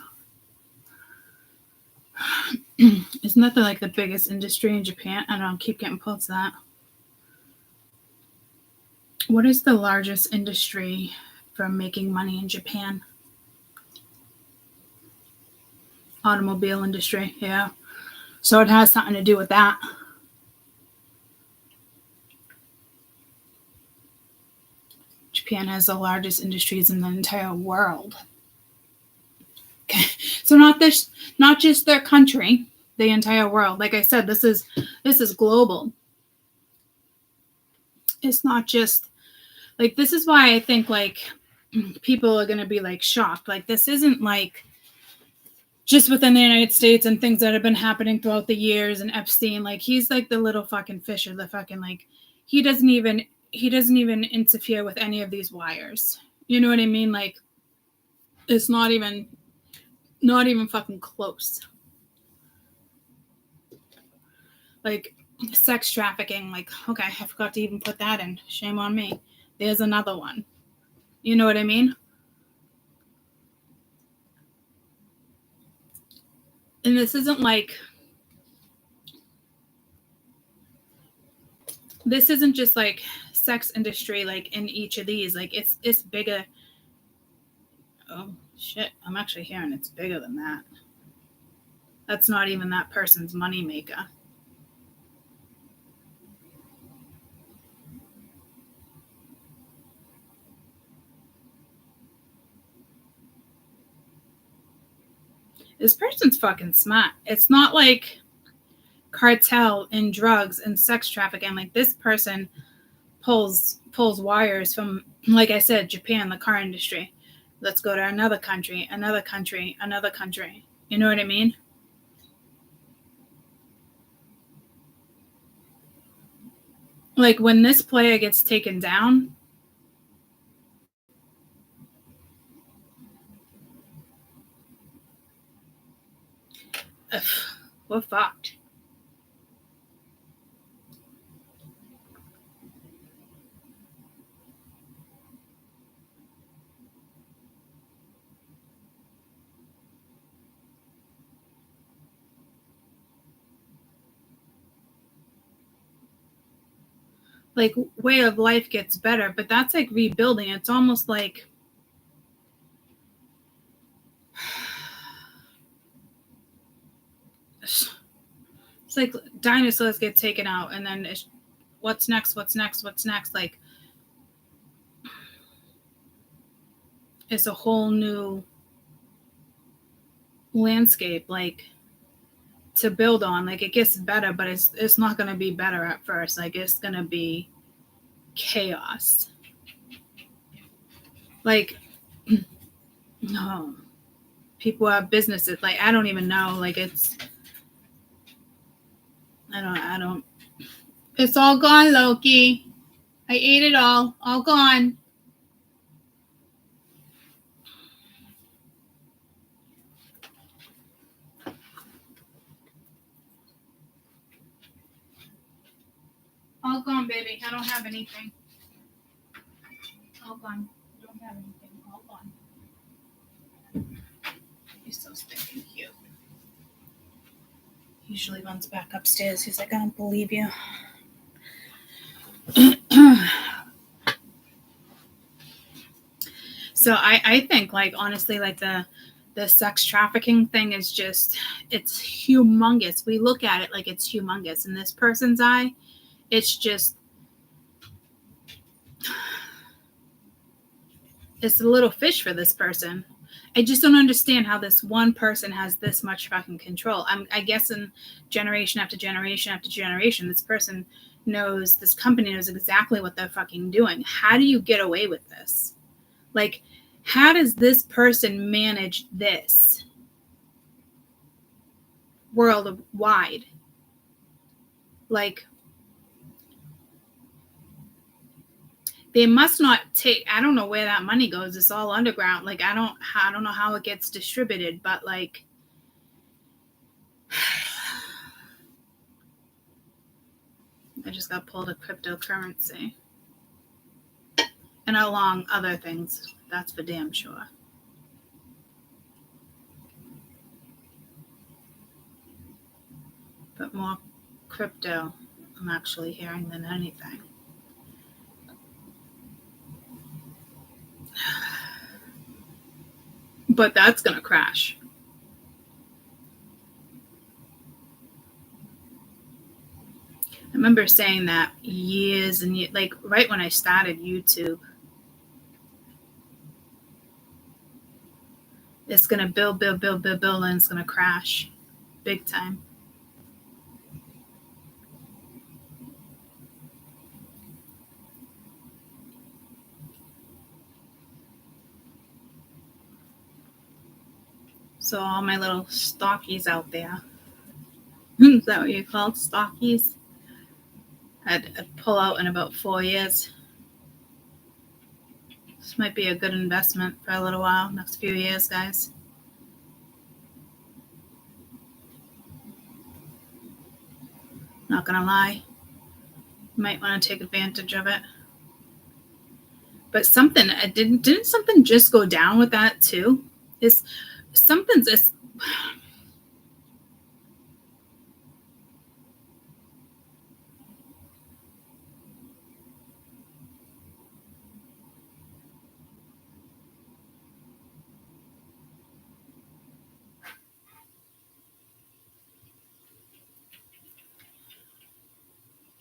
Isn't that the biggest industry in Japan? I don't know, keep getting pulled to that. What is the largest industry for making money in Japan? Automobile industry, yeah. So it has something to do with that. Japan has the largest industries in the entire world. Okay. So not just their country, the entire world. Like I said, this is global. It's not just this is why I think people are going to be shocked. This isn't just within the United States and things that have been happening throughout the years, and Epstein, he's the little fucking fisher, the fucking he doesn't even interfere with any of these wires. You know what I mean? It's not even fucking close. Sex trafficking, okay, I forgot to even put that in. Shame on me. There's another one. You know what I mean? And this isn't this isn't just sex industry in each of these. It's bigger. Oh shit, I'm actually hearing it's bigger than that. That's not even that person's money maker. This person's fucking smart. It's not cartel and drugs and sex trafficking. This person pulls wires from, like I said, Japan, the car industry. Let's go to another country, another country, another country. You know what I mean? When this player gets taken down, we're fucked. Way of life gets better, but that's rebuilding. It's almost it's dinosaurs get taken out, and then what's next? It's a whole new landscape to build on. It gets better, but it's not going to be better at first. It's going to be chaos. No, people have businesses. I don't even know. It's I don't. It's all gone, Loki. I ate it all gone. All gone, baby. I don't have anything. All gone. Don't have anything. All gone. He's so stinking cute. He usually runs back upstairs. He's like, I don't believe you. So I think honestly the sex trafficking thing is just, it's humongous. We look at it it's humongous. In this person's eye, it's just, it's a little fish for this person. I just don't understand how this one person has this much fucking control. I guess in generation after generation after generation, this person knows, this company knows exactly what they're fucking doing. How do you get away with this? How does this person manage this worldwide? They must not take, I don't know where that money goes. It's all underground. I don't know how it gets distributed, but I just got pulled a cryptocurrency. And along other things, that's for damn sure. But more crypto, I'm actually hearing than anything. But that's going to crash. I remember saying that years and years, like right when I started YouTube. It's going to build, and it's going to crash big time. So all my little stockies out there, is that what you call stockies? I'd pull out in about 4 years. This might be a good investment for a little while, next few years, guys. Not gonna lie, you might want to take advantage of it. But something didn't something just go down with that too?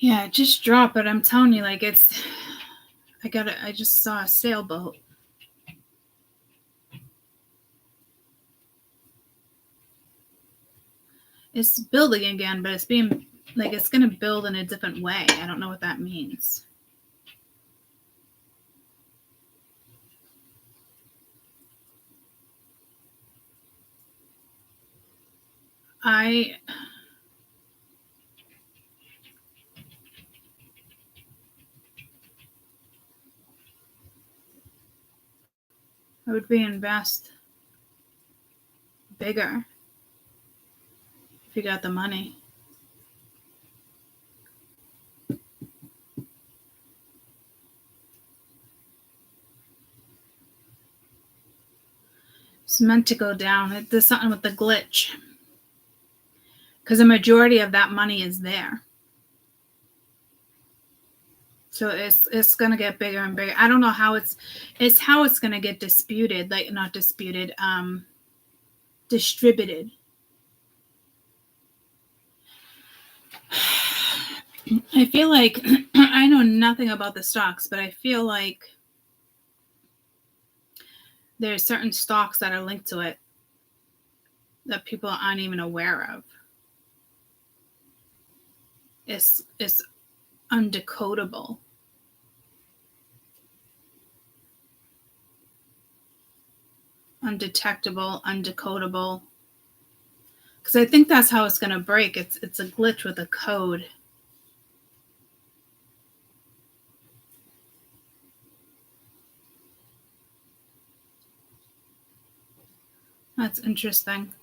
Yeah, just drop it. I'm telling you, like I just saw a sailboat. It's building again, but it's being like it's gonna build in a different way. I don't know what that means. I would reinvest bigger if you got the money. It's meant to go down. There's something with the glitch. Because the majority of that money is there. So it's gonna get bigger and bigger. I don't know how it's how it's gonna get disputed, like not disputed, distributed. I feel like I know nothing about the stocks, but I feel like there's certain stocks that are linked to it that people aren't even aware of. It's undecodable. Undetectable, undecodable. Because I think that's how it's going to break. It's a glitch with a code. That's interesting.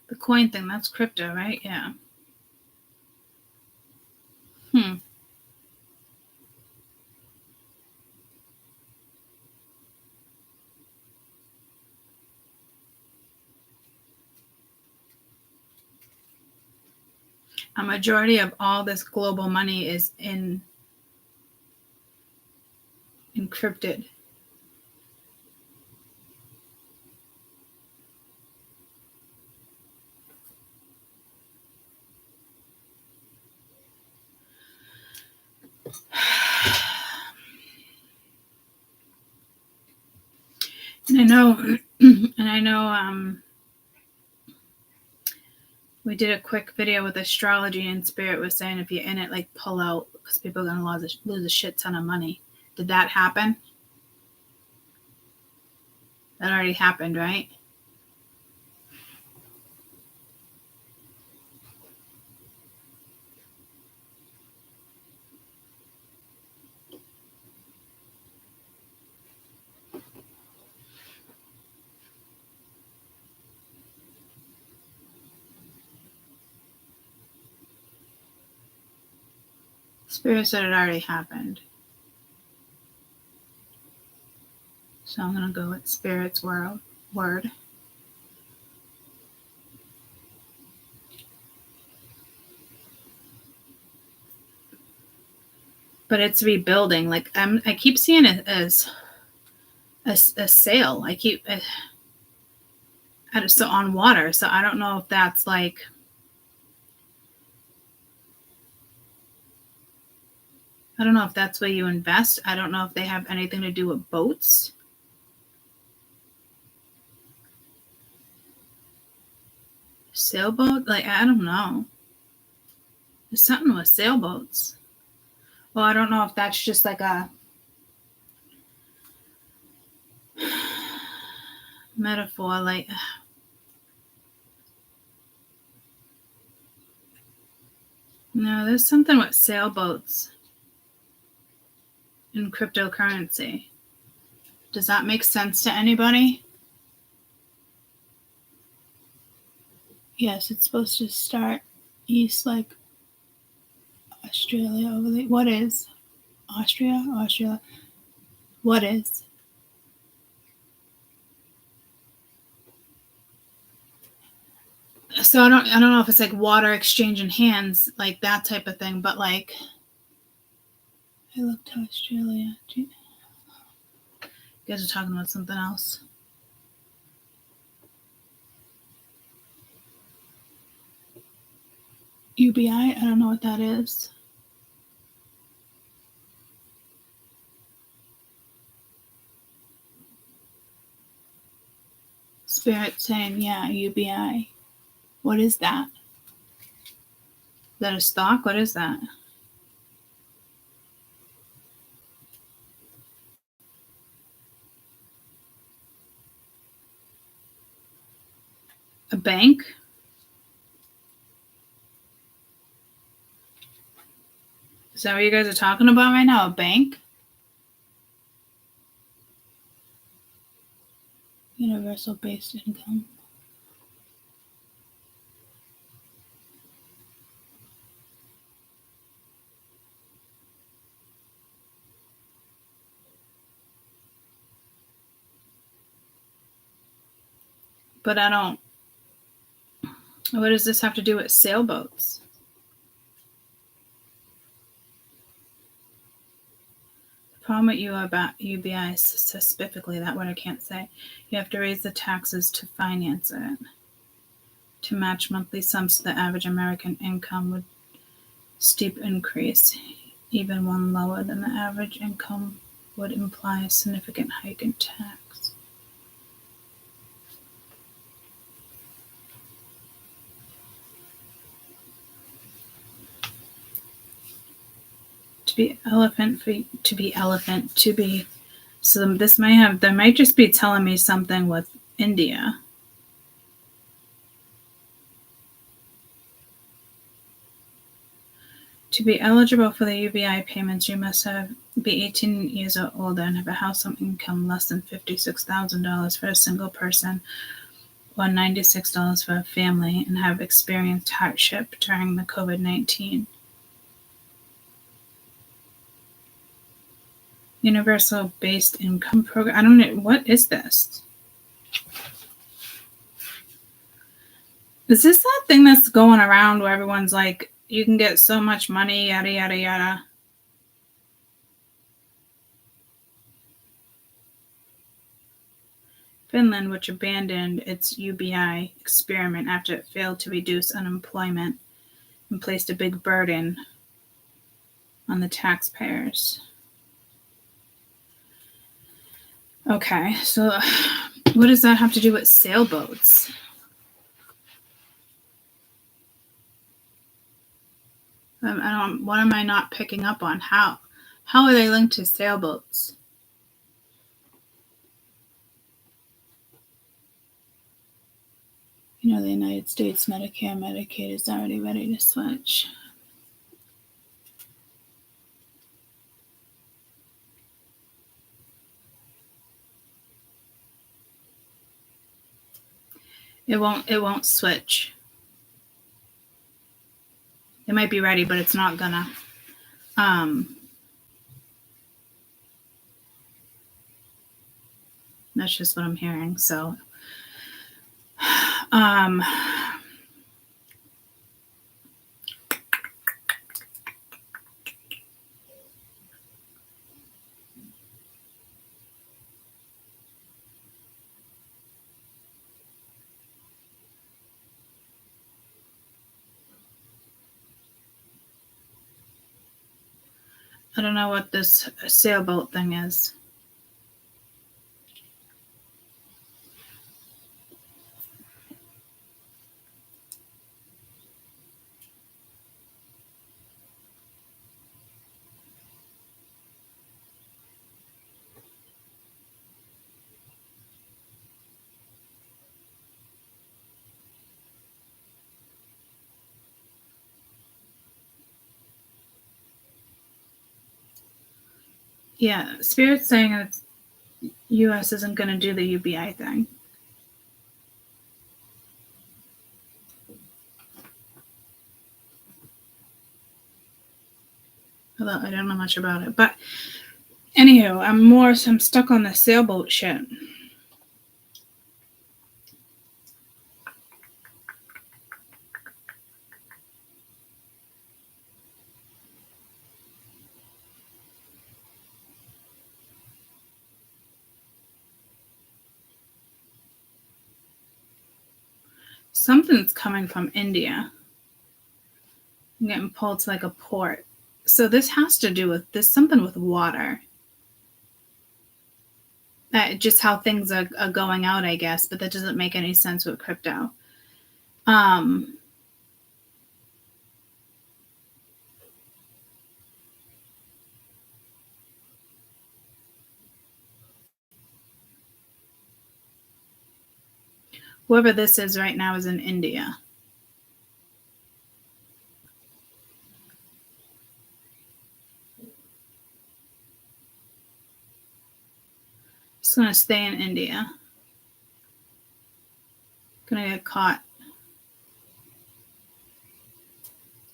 The coin thing, that's crypto, right? Yeah. A majority of all this global money is encrypted. And I know we did a quick video with astrology, and Spirit was saying if you're in it, like pull out because people are going to lose a shit ton of money. Did that happen? That already happened, right? Spirit said it already happened. So I'm going to go with Spirit's word. But it's rebuilding. Like I keep seeing it as a sail. So on water. So I don't know if that's like, I don't know if that's where you invest. I don't know if they have anything to do with boats. Sailboat? Like, I don't know. There's something with sailboats. Well, I don't know if that's just like a metaphor. Like, no, there's something with sailboats and cryptocurrency. Does that make sense to anybody? Yes, it's supposed to start east, like Australia over there. What is Austria? Austria. What is? So I don't know if it's like water exchanging hands, like that type of thing. But like, I looked to Australia. You guys are talking about something else. UBI. I don't know what that is. Spirit saying, yeah, UBI. What is that? Is that a stock? What is that? A bank? Is that what you guys are talking about right now? A bank? Universal based income. But I don't. What does this have to do with sailboats? The problem with you about UBI specifically, that word I can't say. You have to raise the taxes to finance it. To match monthly sums to the average American income would steep increase. Even one lower than the average income would imply a significant hike in tax. To be elephant, so this there might just be telling me something with India. To be eligible for the UBI payments, you must be 18 years or older and have a household income less than $56,000 for a single person or $96 for a family, and have experienced hardship during the COVID-19. Universal based income program. I don't know. What is this? Is this that thing that's going around where everyone's like, you can get so much money, yada, yada, yada? Finland, which abandoned its UBI experiment after it failed to reduce unemployment and placed a big burden on the taxpayers. Okay, so what does that have to do with sailboats? What am I not picking up on? How are they linked to sailboats? The United States Medicare, Medicaid is already ready to switch. It won't switch. It might be ready, but it's not gonna. That's just what I'm hearing. So, I don't know what this sailboat thing is. Yeah, Spirit's saying that U.S. isn't going to do the UBI thing. Although I don't know much about it. But anywho, I'm stuck on the sailboat shit. Something's coming from India. I'm getting pulled to like a port. So this has to do with something with water. Just how things are going out, I guess, but that doesn't make any sense with crypto. Whoever this is right now is in India. Just gonna stay in India. Gonna get caught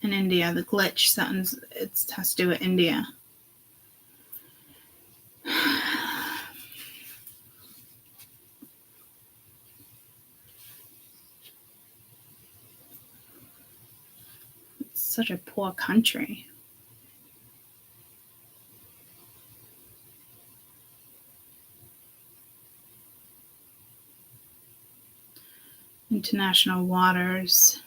in India. The glitch, it has to do with India. It's such a poor country. International waters.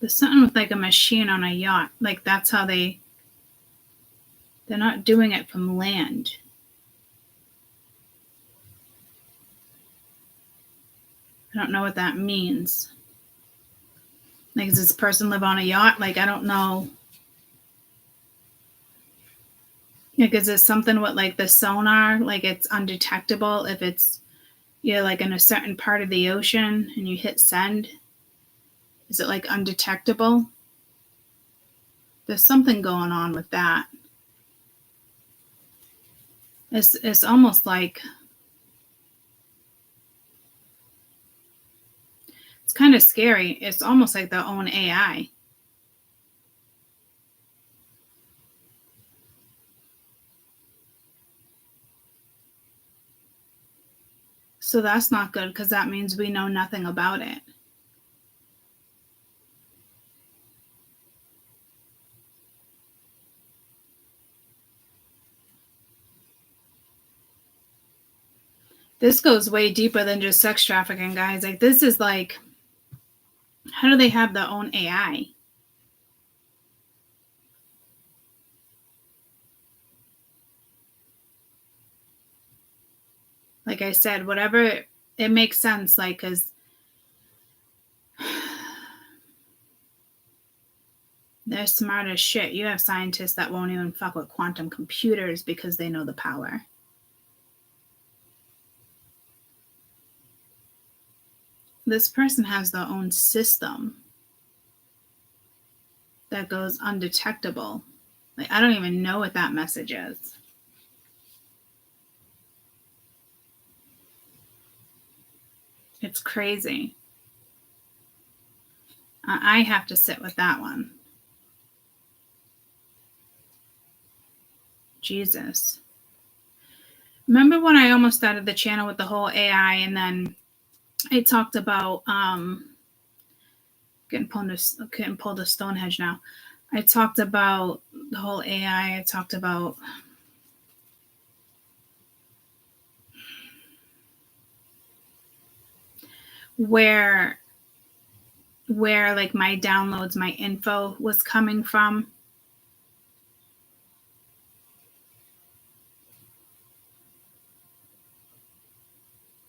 There's something with like a machine on a yacht. Like that's how they're not doing it from land. I don't know what that means. Like, does this person live on a yacht? Like, I don't know. Like, is this something with like the sonar? Like it's undetectable if it's like in a certain part of the ocean and you hit send? Is it like undetectable? There's something going on with that. It's almost like it's kind of scary. It's almost like their own AI. So that's not good because that means we know nothing about it. This goes way deeper than just sex trafficking, guys. Like, this is like, how do they have their own AI? Like I said, whatever, it makes sense. Like, because they're smart as shit. You have scientists that won't even fuck with quantum computers because they know the power. this person has their own system that goes undetectable. Like, I don't even know what that message is. It's crazy. I have to sit with that one. Jesus. Remember when I almost started the channel with the whole AI, and then I talked about getting pulled to Stonehenge now. I talked about the whole AI. I talked about where like my downloads, my info was coming from.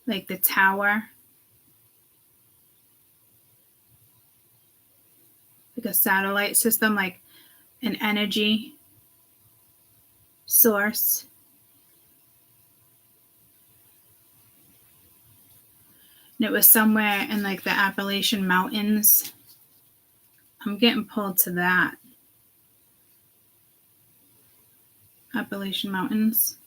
Like the tower. Like a satellite system, like an energy source. And it was somewhere in like the Appalachian Mountains. I'm getting pulled to that. Appalachian Mountains.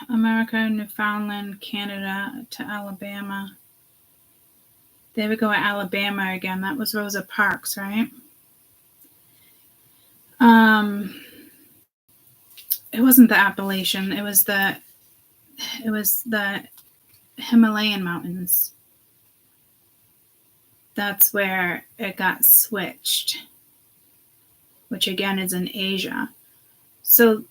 America, Newfoundland, Canada to Alabama. There we go at Alabama again. That was Rosa Parks, right? It wasn't the Appalachian. It was the Himalayan mountains. That's where it got switched, which again is in Asia. So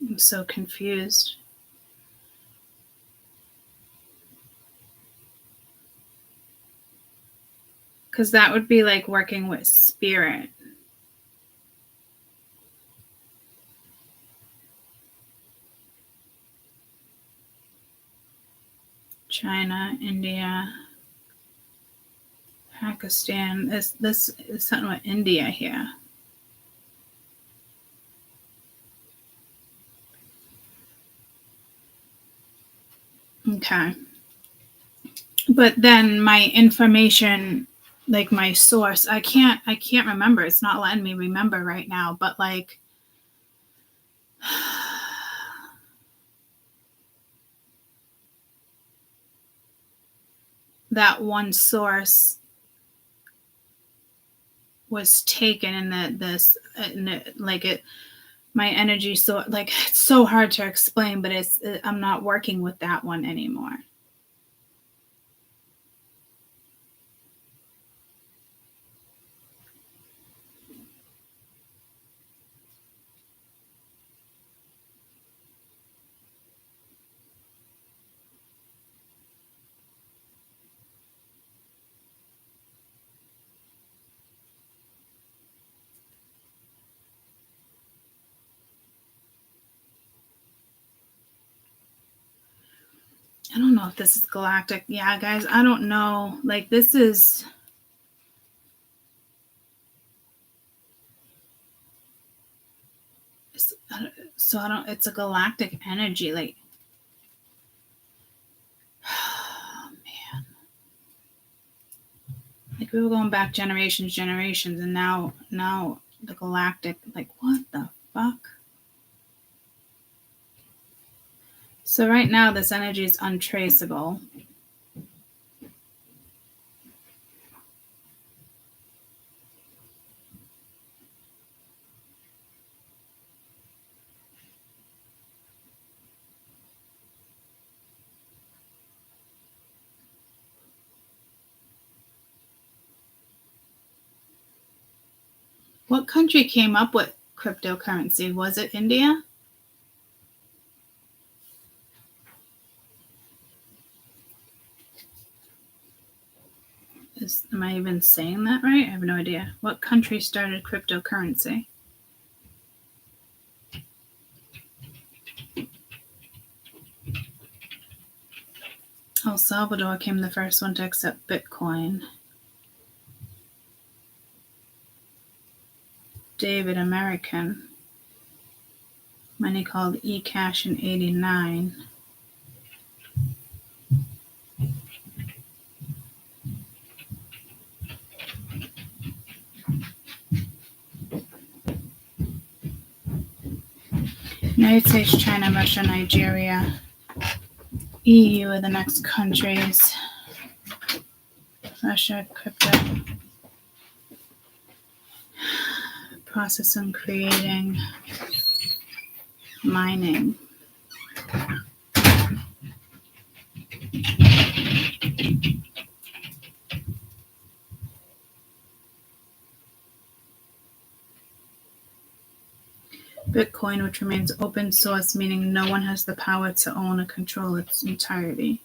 I'm so confused. Because that would be like working with spirit. China, India, Pakistan. This is something with India here. Okay. But then my information, like my source, I can't remember. It's not letting me remember right now, but like that one source was taken my energy, so like it's so hard to explain, but I'm not working with that one anymore. I don't know if this is galactic. Yeah, guys, I don't know. Like this is so I don't. It's a galactic energy, like. Oh, man. Like we were going back generations, and now the galactic, like what the fuck? So right now this energy is untraceable. What country came up with cryptocurrency? Was it India? Am I even saying that right? I have no idea. What country started cryptocurrency? El Salvador came the first one to accept Bitcoin. David, American. Money called eCash in 89. United States, China, Russia, Nigeria. EU are the next countries. Russia, crypto. Processing, creating, mining. Bitcoin, which remains open source, meaning no one has the power to own or control its entirety.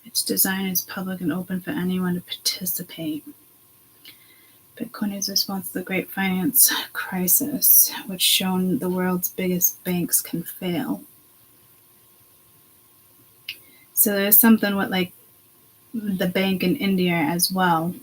Its design is public and open for anyone to participate. Bitcoin is a response to the Great Finance Crisis, which shown the world's biggest banks can fail. So there's something with like the bank in India as well.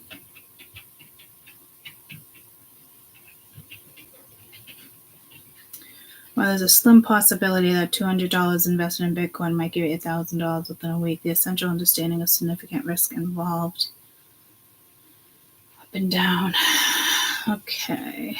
While there's a slim possibility that $200 invested in Bitcoin might give you $1,000 within a week, the essential understanding of significant risk involved. Up and down. Okay.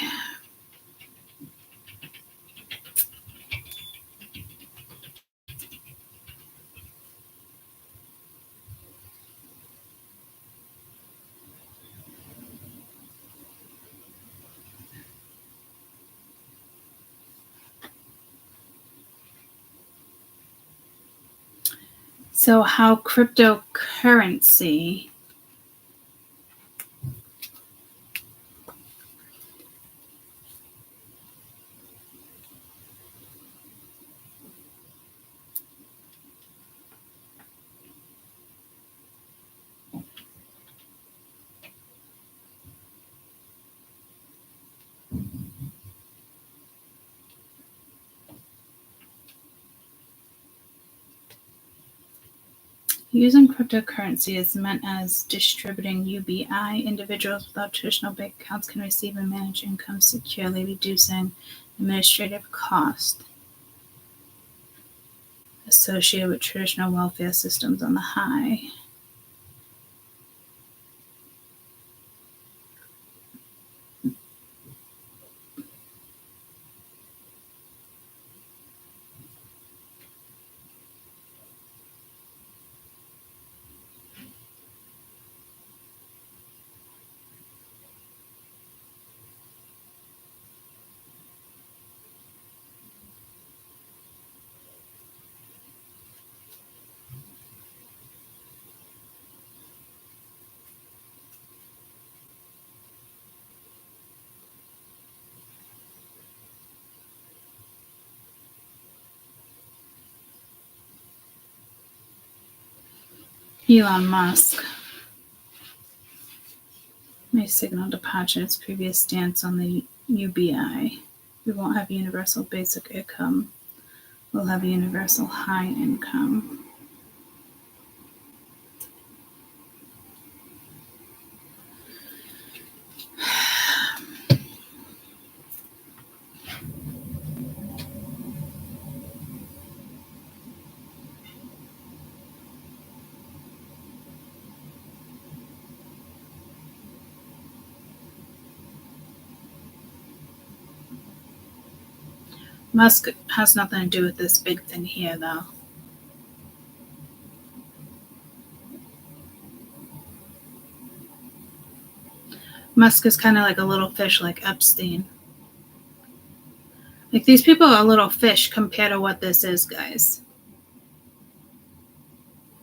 So how cryptocurrency using cryptocurrency is meant as distributing UBI. Individuals without traditional bank accounts can receive and manage income securely, reducing administrative costs associated with traditional welfare systems on the high. Elon Musk may signal departure its previous stance on the UBI. We won't have universal basic income. We'll have universal high income. Musk has nothing to do with this big thing here, though. Musk is kind of like a little fish like Epstein. Like, these people are little fish compared to what this is, guys.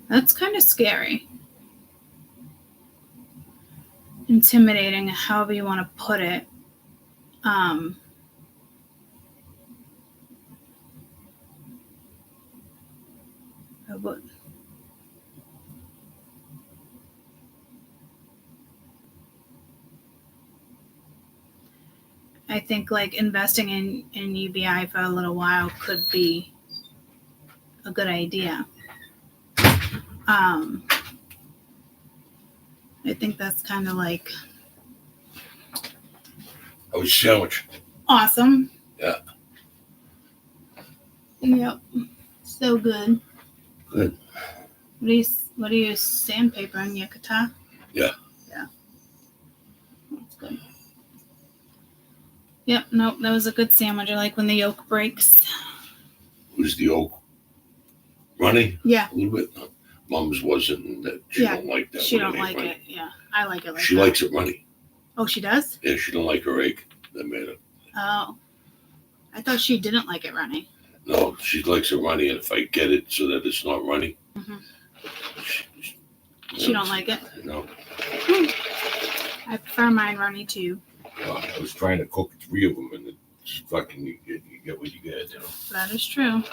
That's kind of scary. Intimidating, however you want to put it. I think like investing in UBI for a little while could be a good idea. I think that's kind of like How was your sandwich? Awesome. Yeah. Yep. So good. Good. What do you sandpaper on your guitar? Yeah. Yeah. That's good. Yep, nope, that was a good sandwich. I like when the yolk breaks. Was the yolk runny? Yeah. A little bit. Mom's wasn't. That she don't like that. She don't like runny. It. Yeah, I like it like she that. likes it runny. Oh, she does? Yeah, she don't like her egg. That made it. Oh, I thought she didn't like it runny. No, she likes it runny, and if I get it so that it's not runny, she don't like it. No. I prefer mine runny too. I was trying to cook 3 of them, and it's fucking you get what you get. You know. That is true.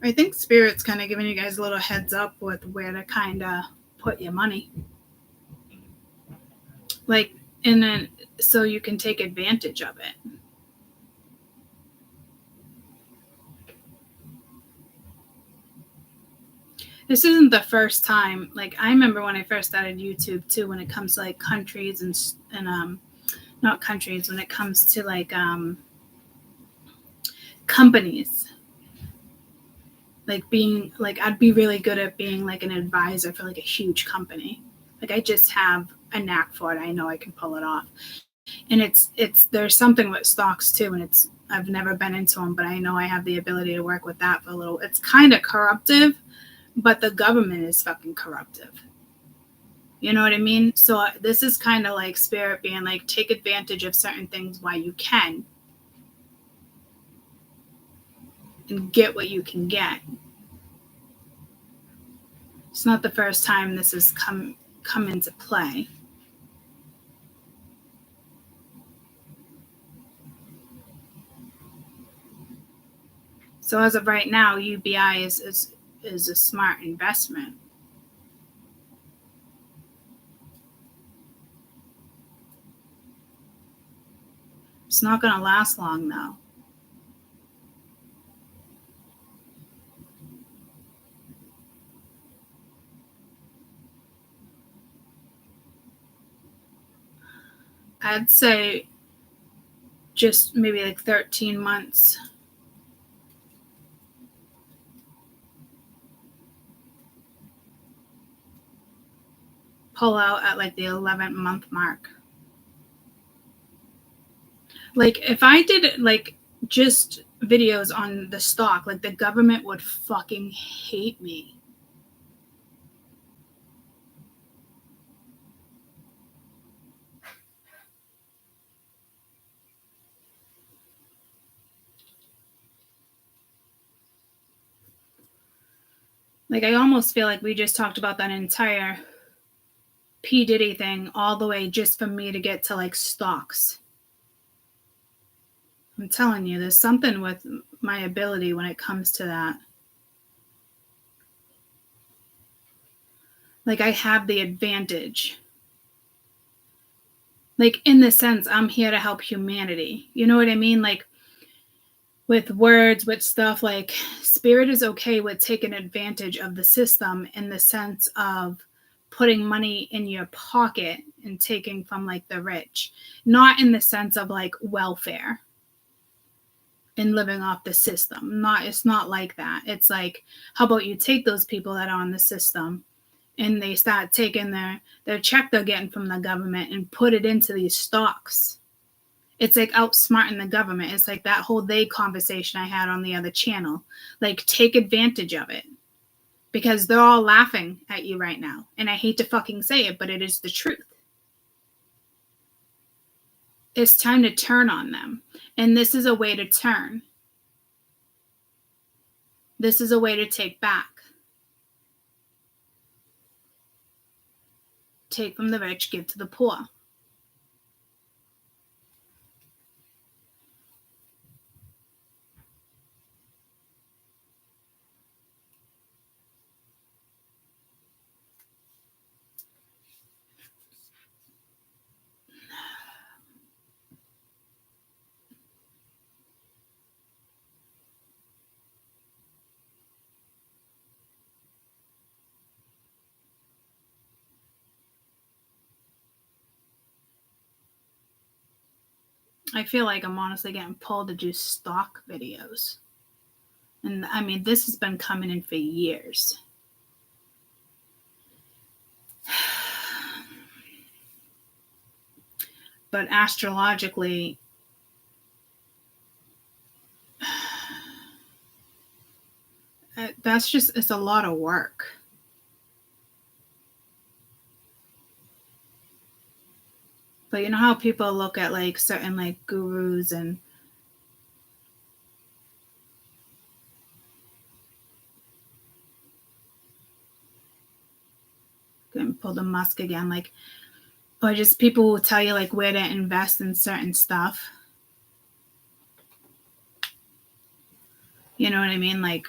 I think Spirit's kind of giving you guys a little heads up with where to kind of put your money. Like, and then so you can take advantage of it. This isn't the first time. Like, I remember when I first started YouTube too, when it comes to like countries and not countries, when it comes to like companies. Like being like, I'd be really good at being like an advisor for like a huge company. Like I just have a knack for it. I know I can pull it off. And it's there's something with stocks too, and I've never been into them, but I know I have the ability to work with that for a little. It's kind of corruptive, but the government is fucking corruptive. You know what I mean? So this is kind of like Spirit being like, take advantage of certain things while you can, and get what you can get. It's not the first time this has come into play. So as of right now, UBI is a smart investment. It's not going to last long though. I'd say just maybe like 13 months. Pull out at like the 11th month mark. Like if I did like just videos on the stock, like the government would fucking hate me. Like I almost feel like we just talked about that entire P. Diddy thing all the way just for me to get to like stocks. I'm telling you, there's something with my ability when it comes to that. Like I have the advantage. Like in the sense, I'm here to help humanity. You know what I mean? Like with words, with stuff, like Spirit is okay with taking advantage of the system in the sense of putting money in your pocket and taking from like the rich, not in the sense of like welfare and living off the system. It's not like that. It's like, how about you take those people that are on the system and they start taking their check they're getting from the government and put it into these stocks. It's like outsmarting the government. It's like that whole they conversation I had on the other channel. Like, take advantage of it. Because they're all laughing at you right now. And I hate to fucking say it, but it is the truth. It's time to turn on them. And this is a way to turn. This is a way to take back. Take from the rich, give to the poor. I feel like I'm honestly getting pulled to do stock videos. And I mean, this has been coming in for years. But astrologically, it's a lot of work. But you know how people look at like certain like gurus and gonna pull the Musk again, like, or just people will tell you like where to invest in certain stuff. You know what I mean? Like,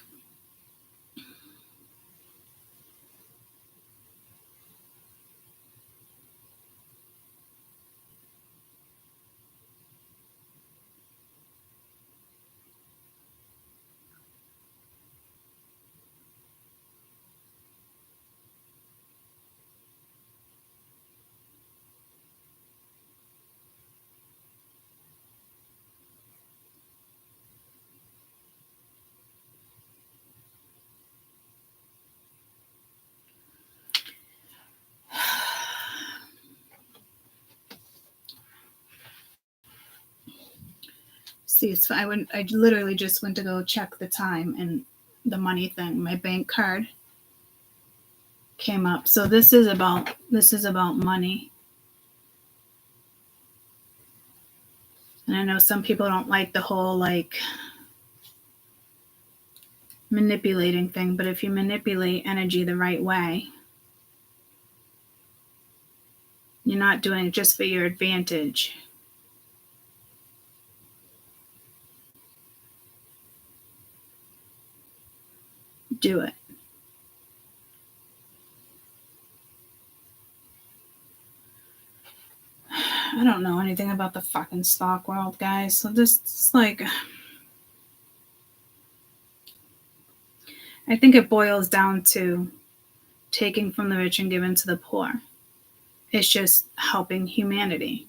see, so I literally just went to go check the time and the money thing. My bank card came up. So this is about money. And I know some people don't like the whole like manipulating thing, but if you manipulate energy the right way, you're not doing it just for your advantage. Do it. I don't know anything about the fucking stock world, guys. So this is like, I think it boils down to taking from the rich and giving to the poor. It's just helping humanity.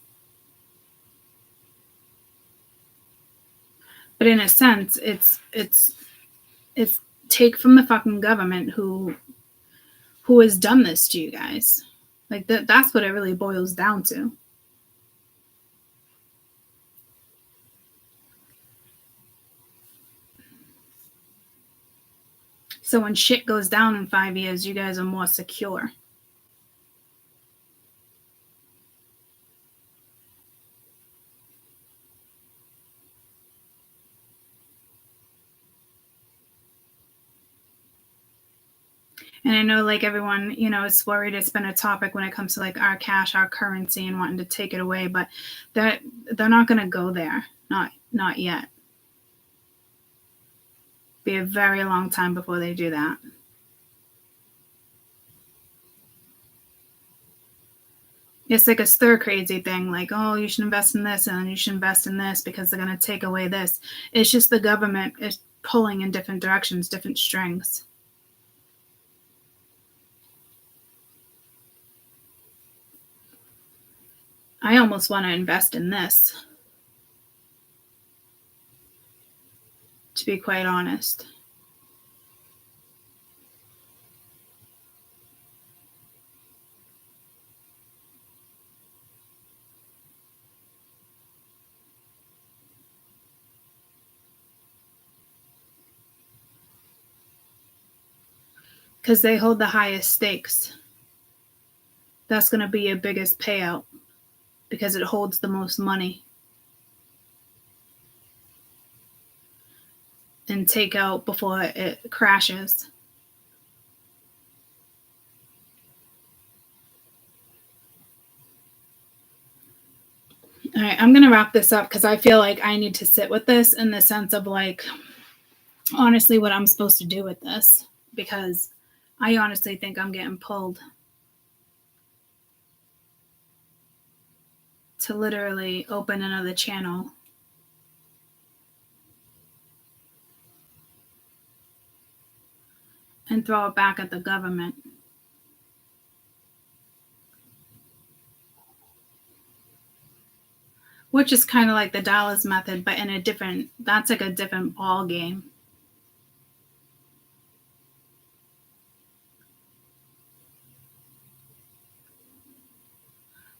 But in a sense, it's take from the fucking government who has done this to you guys. Like that's what it really boils down to. So when shit goes down in 5 years, you guys are more secure. And I know like everyone, you know, is worried it's been a topic when it comes to like our cash, our currency, and wanting to take it away, but they're not going to go there. Not yet. Be a very long time before they do that. It's like a stir crazy thing, like, oh, you should invest in this and you should invest in this because they're going to take away this. It's just the government is pulling in different directions, different strings. I almost want to invest in this, to be quite honest. Because they hold the highest stakes. That's going to be your biggest payout because it holds the most money. And take out before it crashes. All right, I'm going to wrap this up because I feel like I need to sit with this in the sense of like, honestly, what I'm supposed to do with this, because I honestly think I'm getting pulled to literally open another channel and throw it back at the government. which is kind of like the Dallas method, but in a different, that's like a different ball game.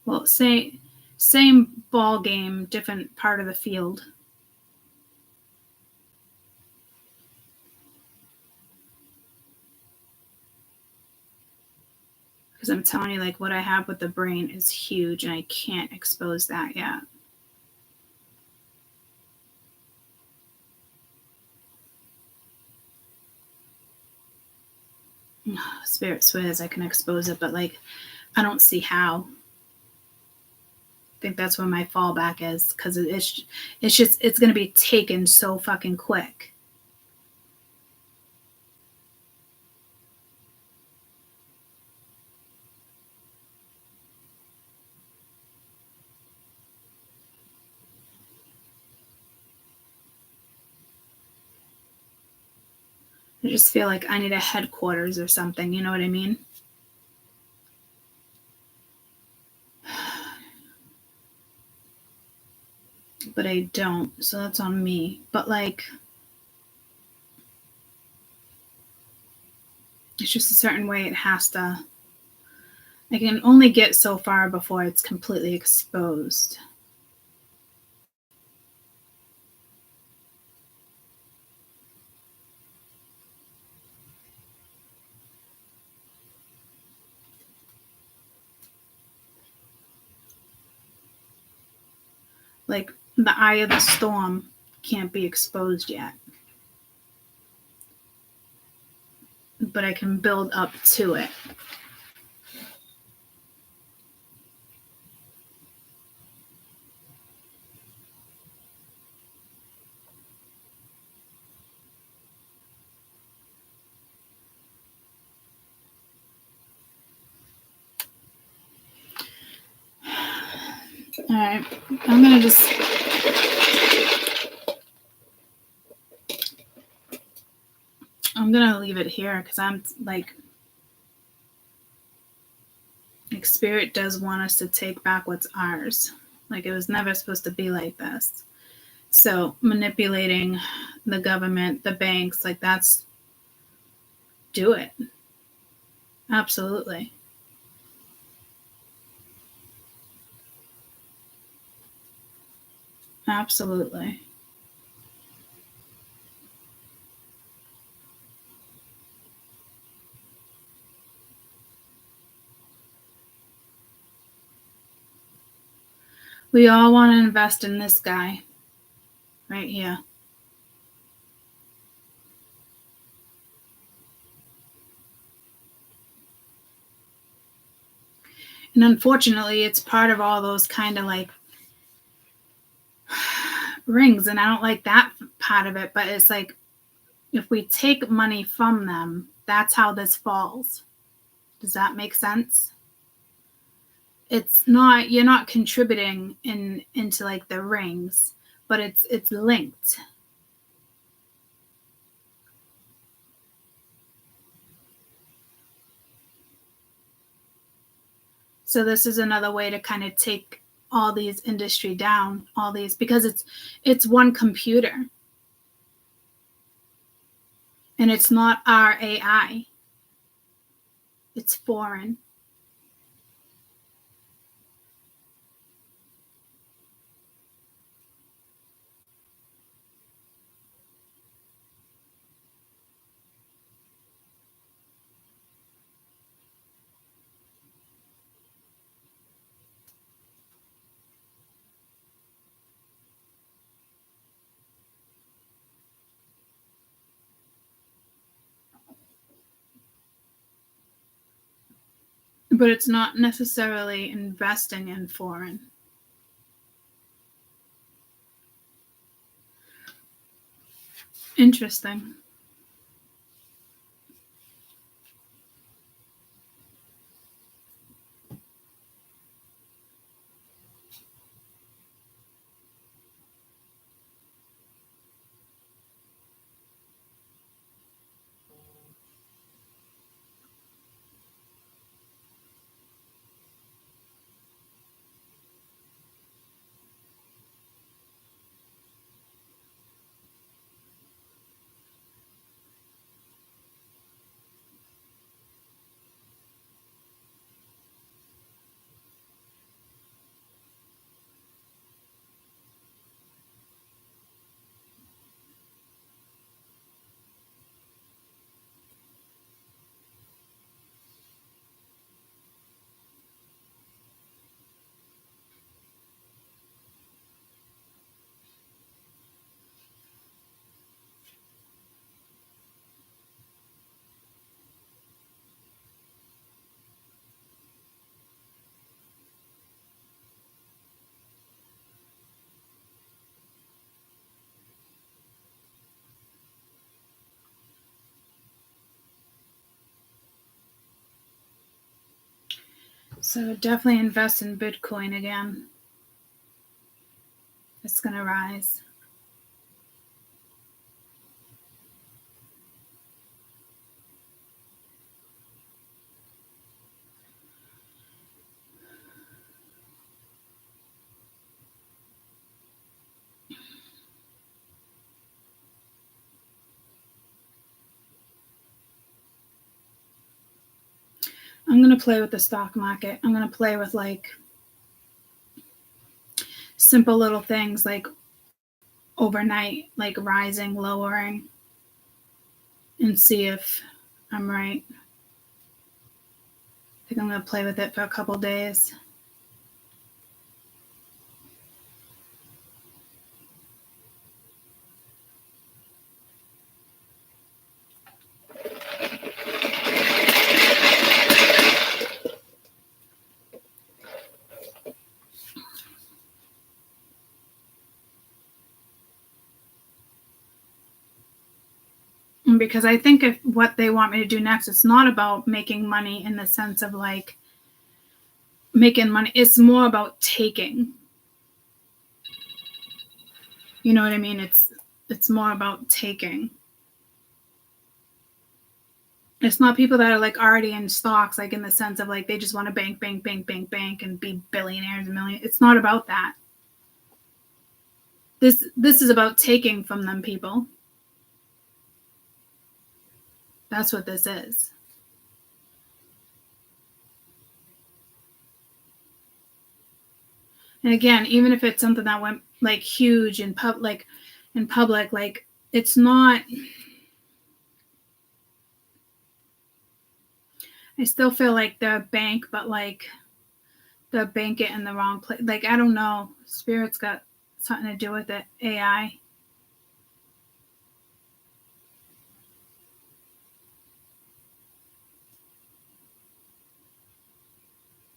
Well, same ball game, different part of the field. Because I'm telling you, like, what I have with the brain is huge, and I can't expose that yet. Spirit swears I can expose it, but like, I don't see how. I think that's where my fallback is, because it's gonna be taken so fucking quick. I just feel like I need a headquarters or something, you know what I mean? But I don't, so that's on me. But like, it's just a certain way it has to. I can only get so far before it's completely exposed. Like, the eye of the storm can't be exposed yet. But I can build up to it. All right, I'm gonna just. I'm gonna leave it here because I'm like, Spirit does want us to take back what's ours. Like, it was never supposed to be like this. So manipulating the government, the banks, like, that's, do it. Absolutely. Absolutely. We all want to invest in this guy right here. And unfortunately, it's part of all those kind of like rings. And I don't like that part of it, but it's like, if we take money from them, that's how this falls. Does that make sense? It's not, you're not contributing into like the rings, but it's linked. So this is another way to kind of take all these industry down, all these, because it's one computer. And it's not our AI. It's foreign. But it's not necessarily investing in foreign. Interesting. So definitely invest in Bitcoin again. It's going to rise. I'm going to play with the stock market. I'm going to play with like simple little things like overnight, like rising, lowering, and see if I'm right. I think I'm going to play with it for a couple days. Because I think if what they want me to do next, it's not about making money in the sense of like making money. It's more about taking. You know what I mean? It's more about taking. It's not people that are like already in stocks, like in the sense of like they just want to bank and be billionaires and millionaires. It's not about that. This is about taking from them people. That's what this is. And again, even if it's something that went like huge in public, like it's not. I still feel like they're a bank, but like they're bank it in the wrong place. Like I don't know, Spirit's got something to do with it. AI.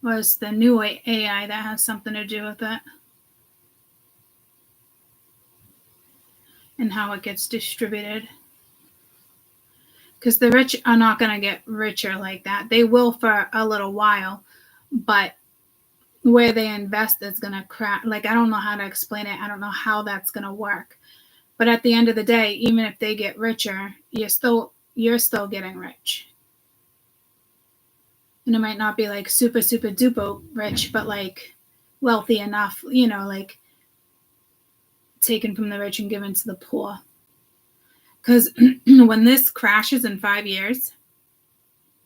Was the new AI that has something to do with it. And how it gets distributed. Because the rich are not going to get richer like that. They will for a little while, but where they invest is going to crash. Like, I don't know how to explain it. I don't know how that's going to work. But at the end of the day, even if they get richer, you're still getting rich. And it might not be like super duper rich, but like wealthy enough, you know, like taken from the rich and given to the poor. Because when this crashes in 5 years,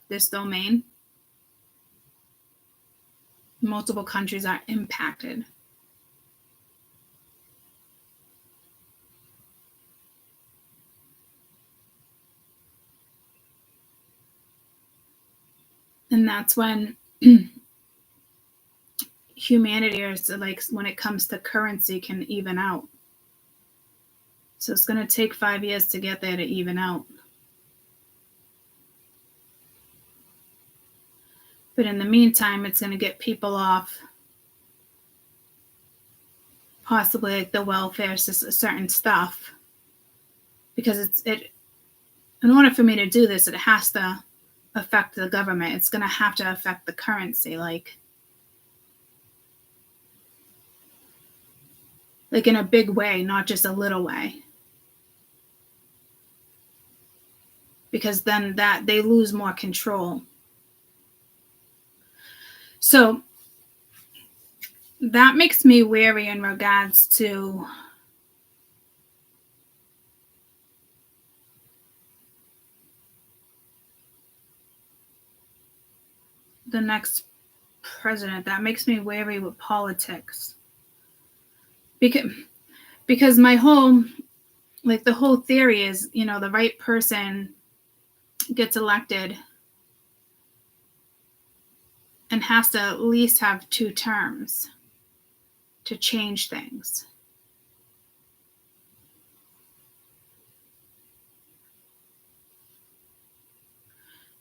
this domain, multiple countries are impacted. And that's when humanity, or like when it comes to currency, can even out. So it's going to take 5 years to get there to even out. But in the meantime, it's going to get people off possibly like the welfare system, certain stuff. Because in order for me to do this, it has to affect the government. It's going to have to affect the currency, like in a big way, not just a little way. Because then that they lose more control. So that makes me wary in regards to the next president. That makes me wary with politics. Because my whole, like the whole theory is, you know, the right person gets elected and has to at least have 2 terms to change things.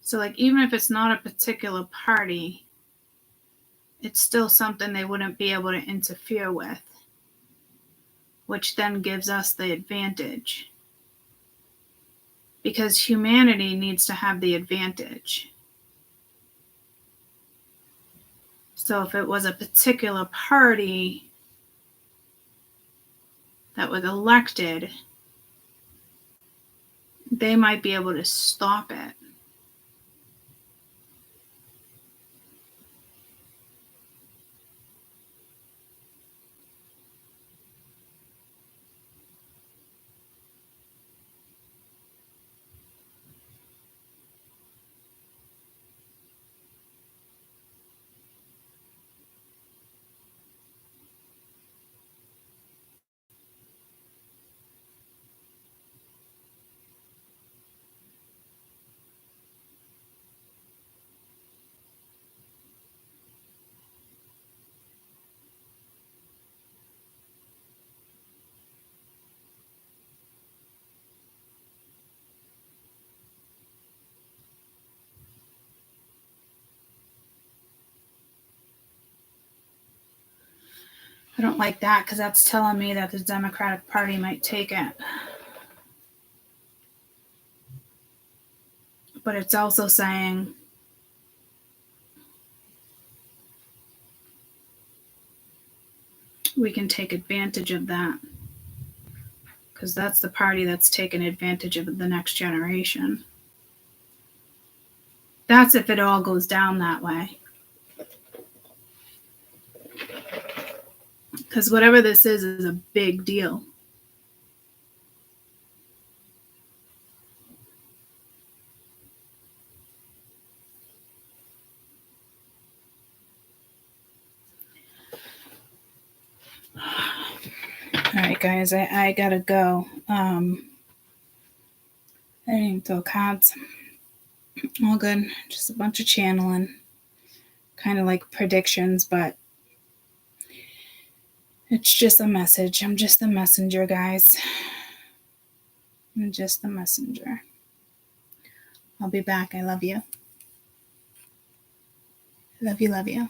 So like even if it's not a particular party, it's still something they wouldn't be able to interfere with, which then gives us the advantage. Because humanity needs to have the advantage. So if it was a particular party that was elected, they might be able to stop it. I don't like that because that's telling me that the Democratic Party might take it. But it's also saying we can take advantage of that because that's the party that's taking advantage of the next generation. That's if it all goes down that way. Because whatever this is a big deal. All right, guys, I gotta go. I didn't even throw cards. All good. Just a bunch of channeling. Kind of like predictions, but it's just a message. I'm just the messenger, guys. I'm just the messenger. I'll be back. I love you. Love you, love you.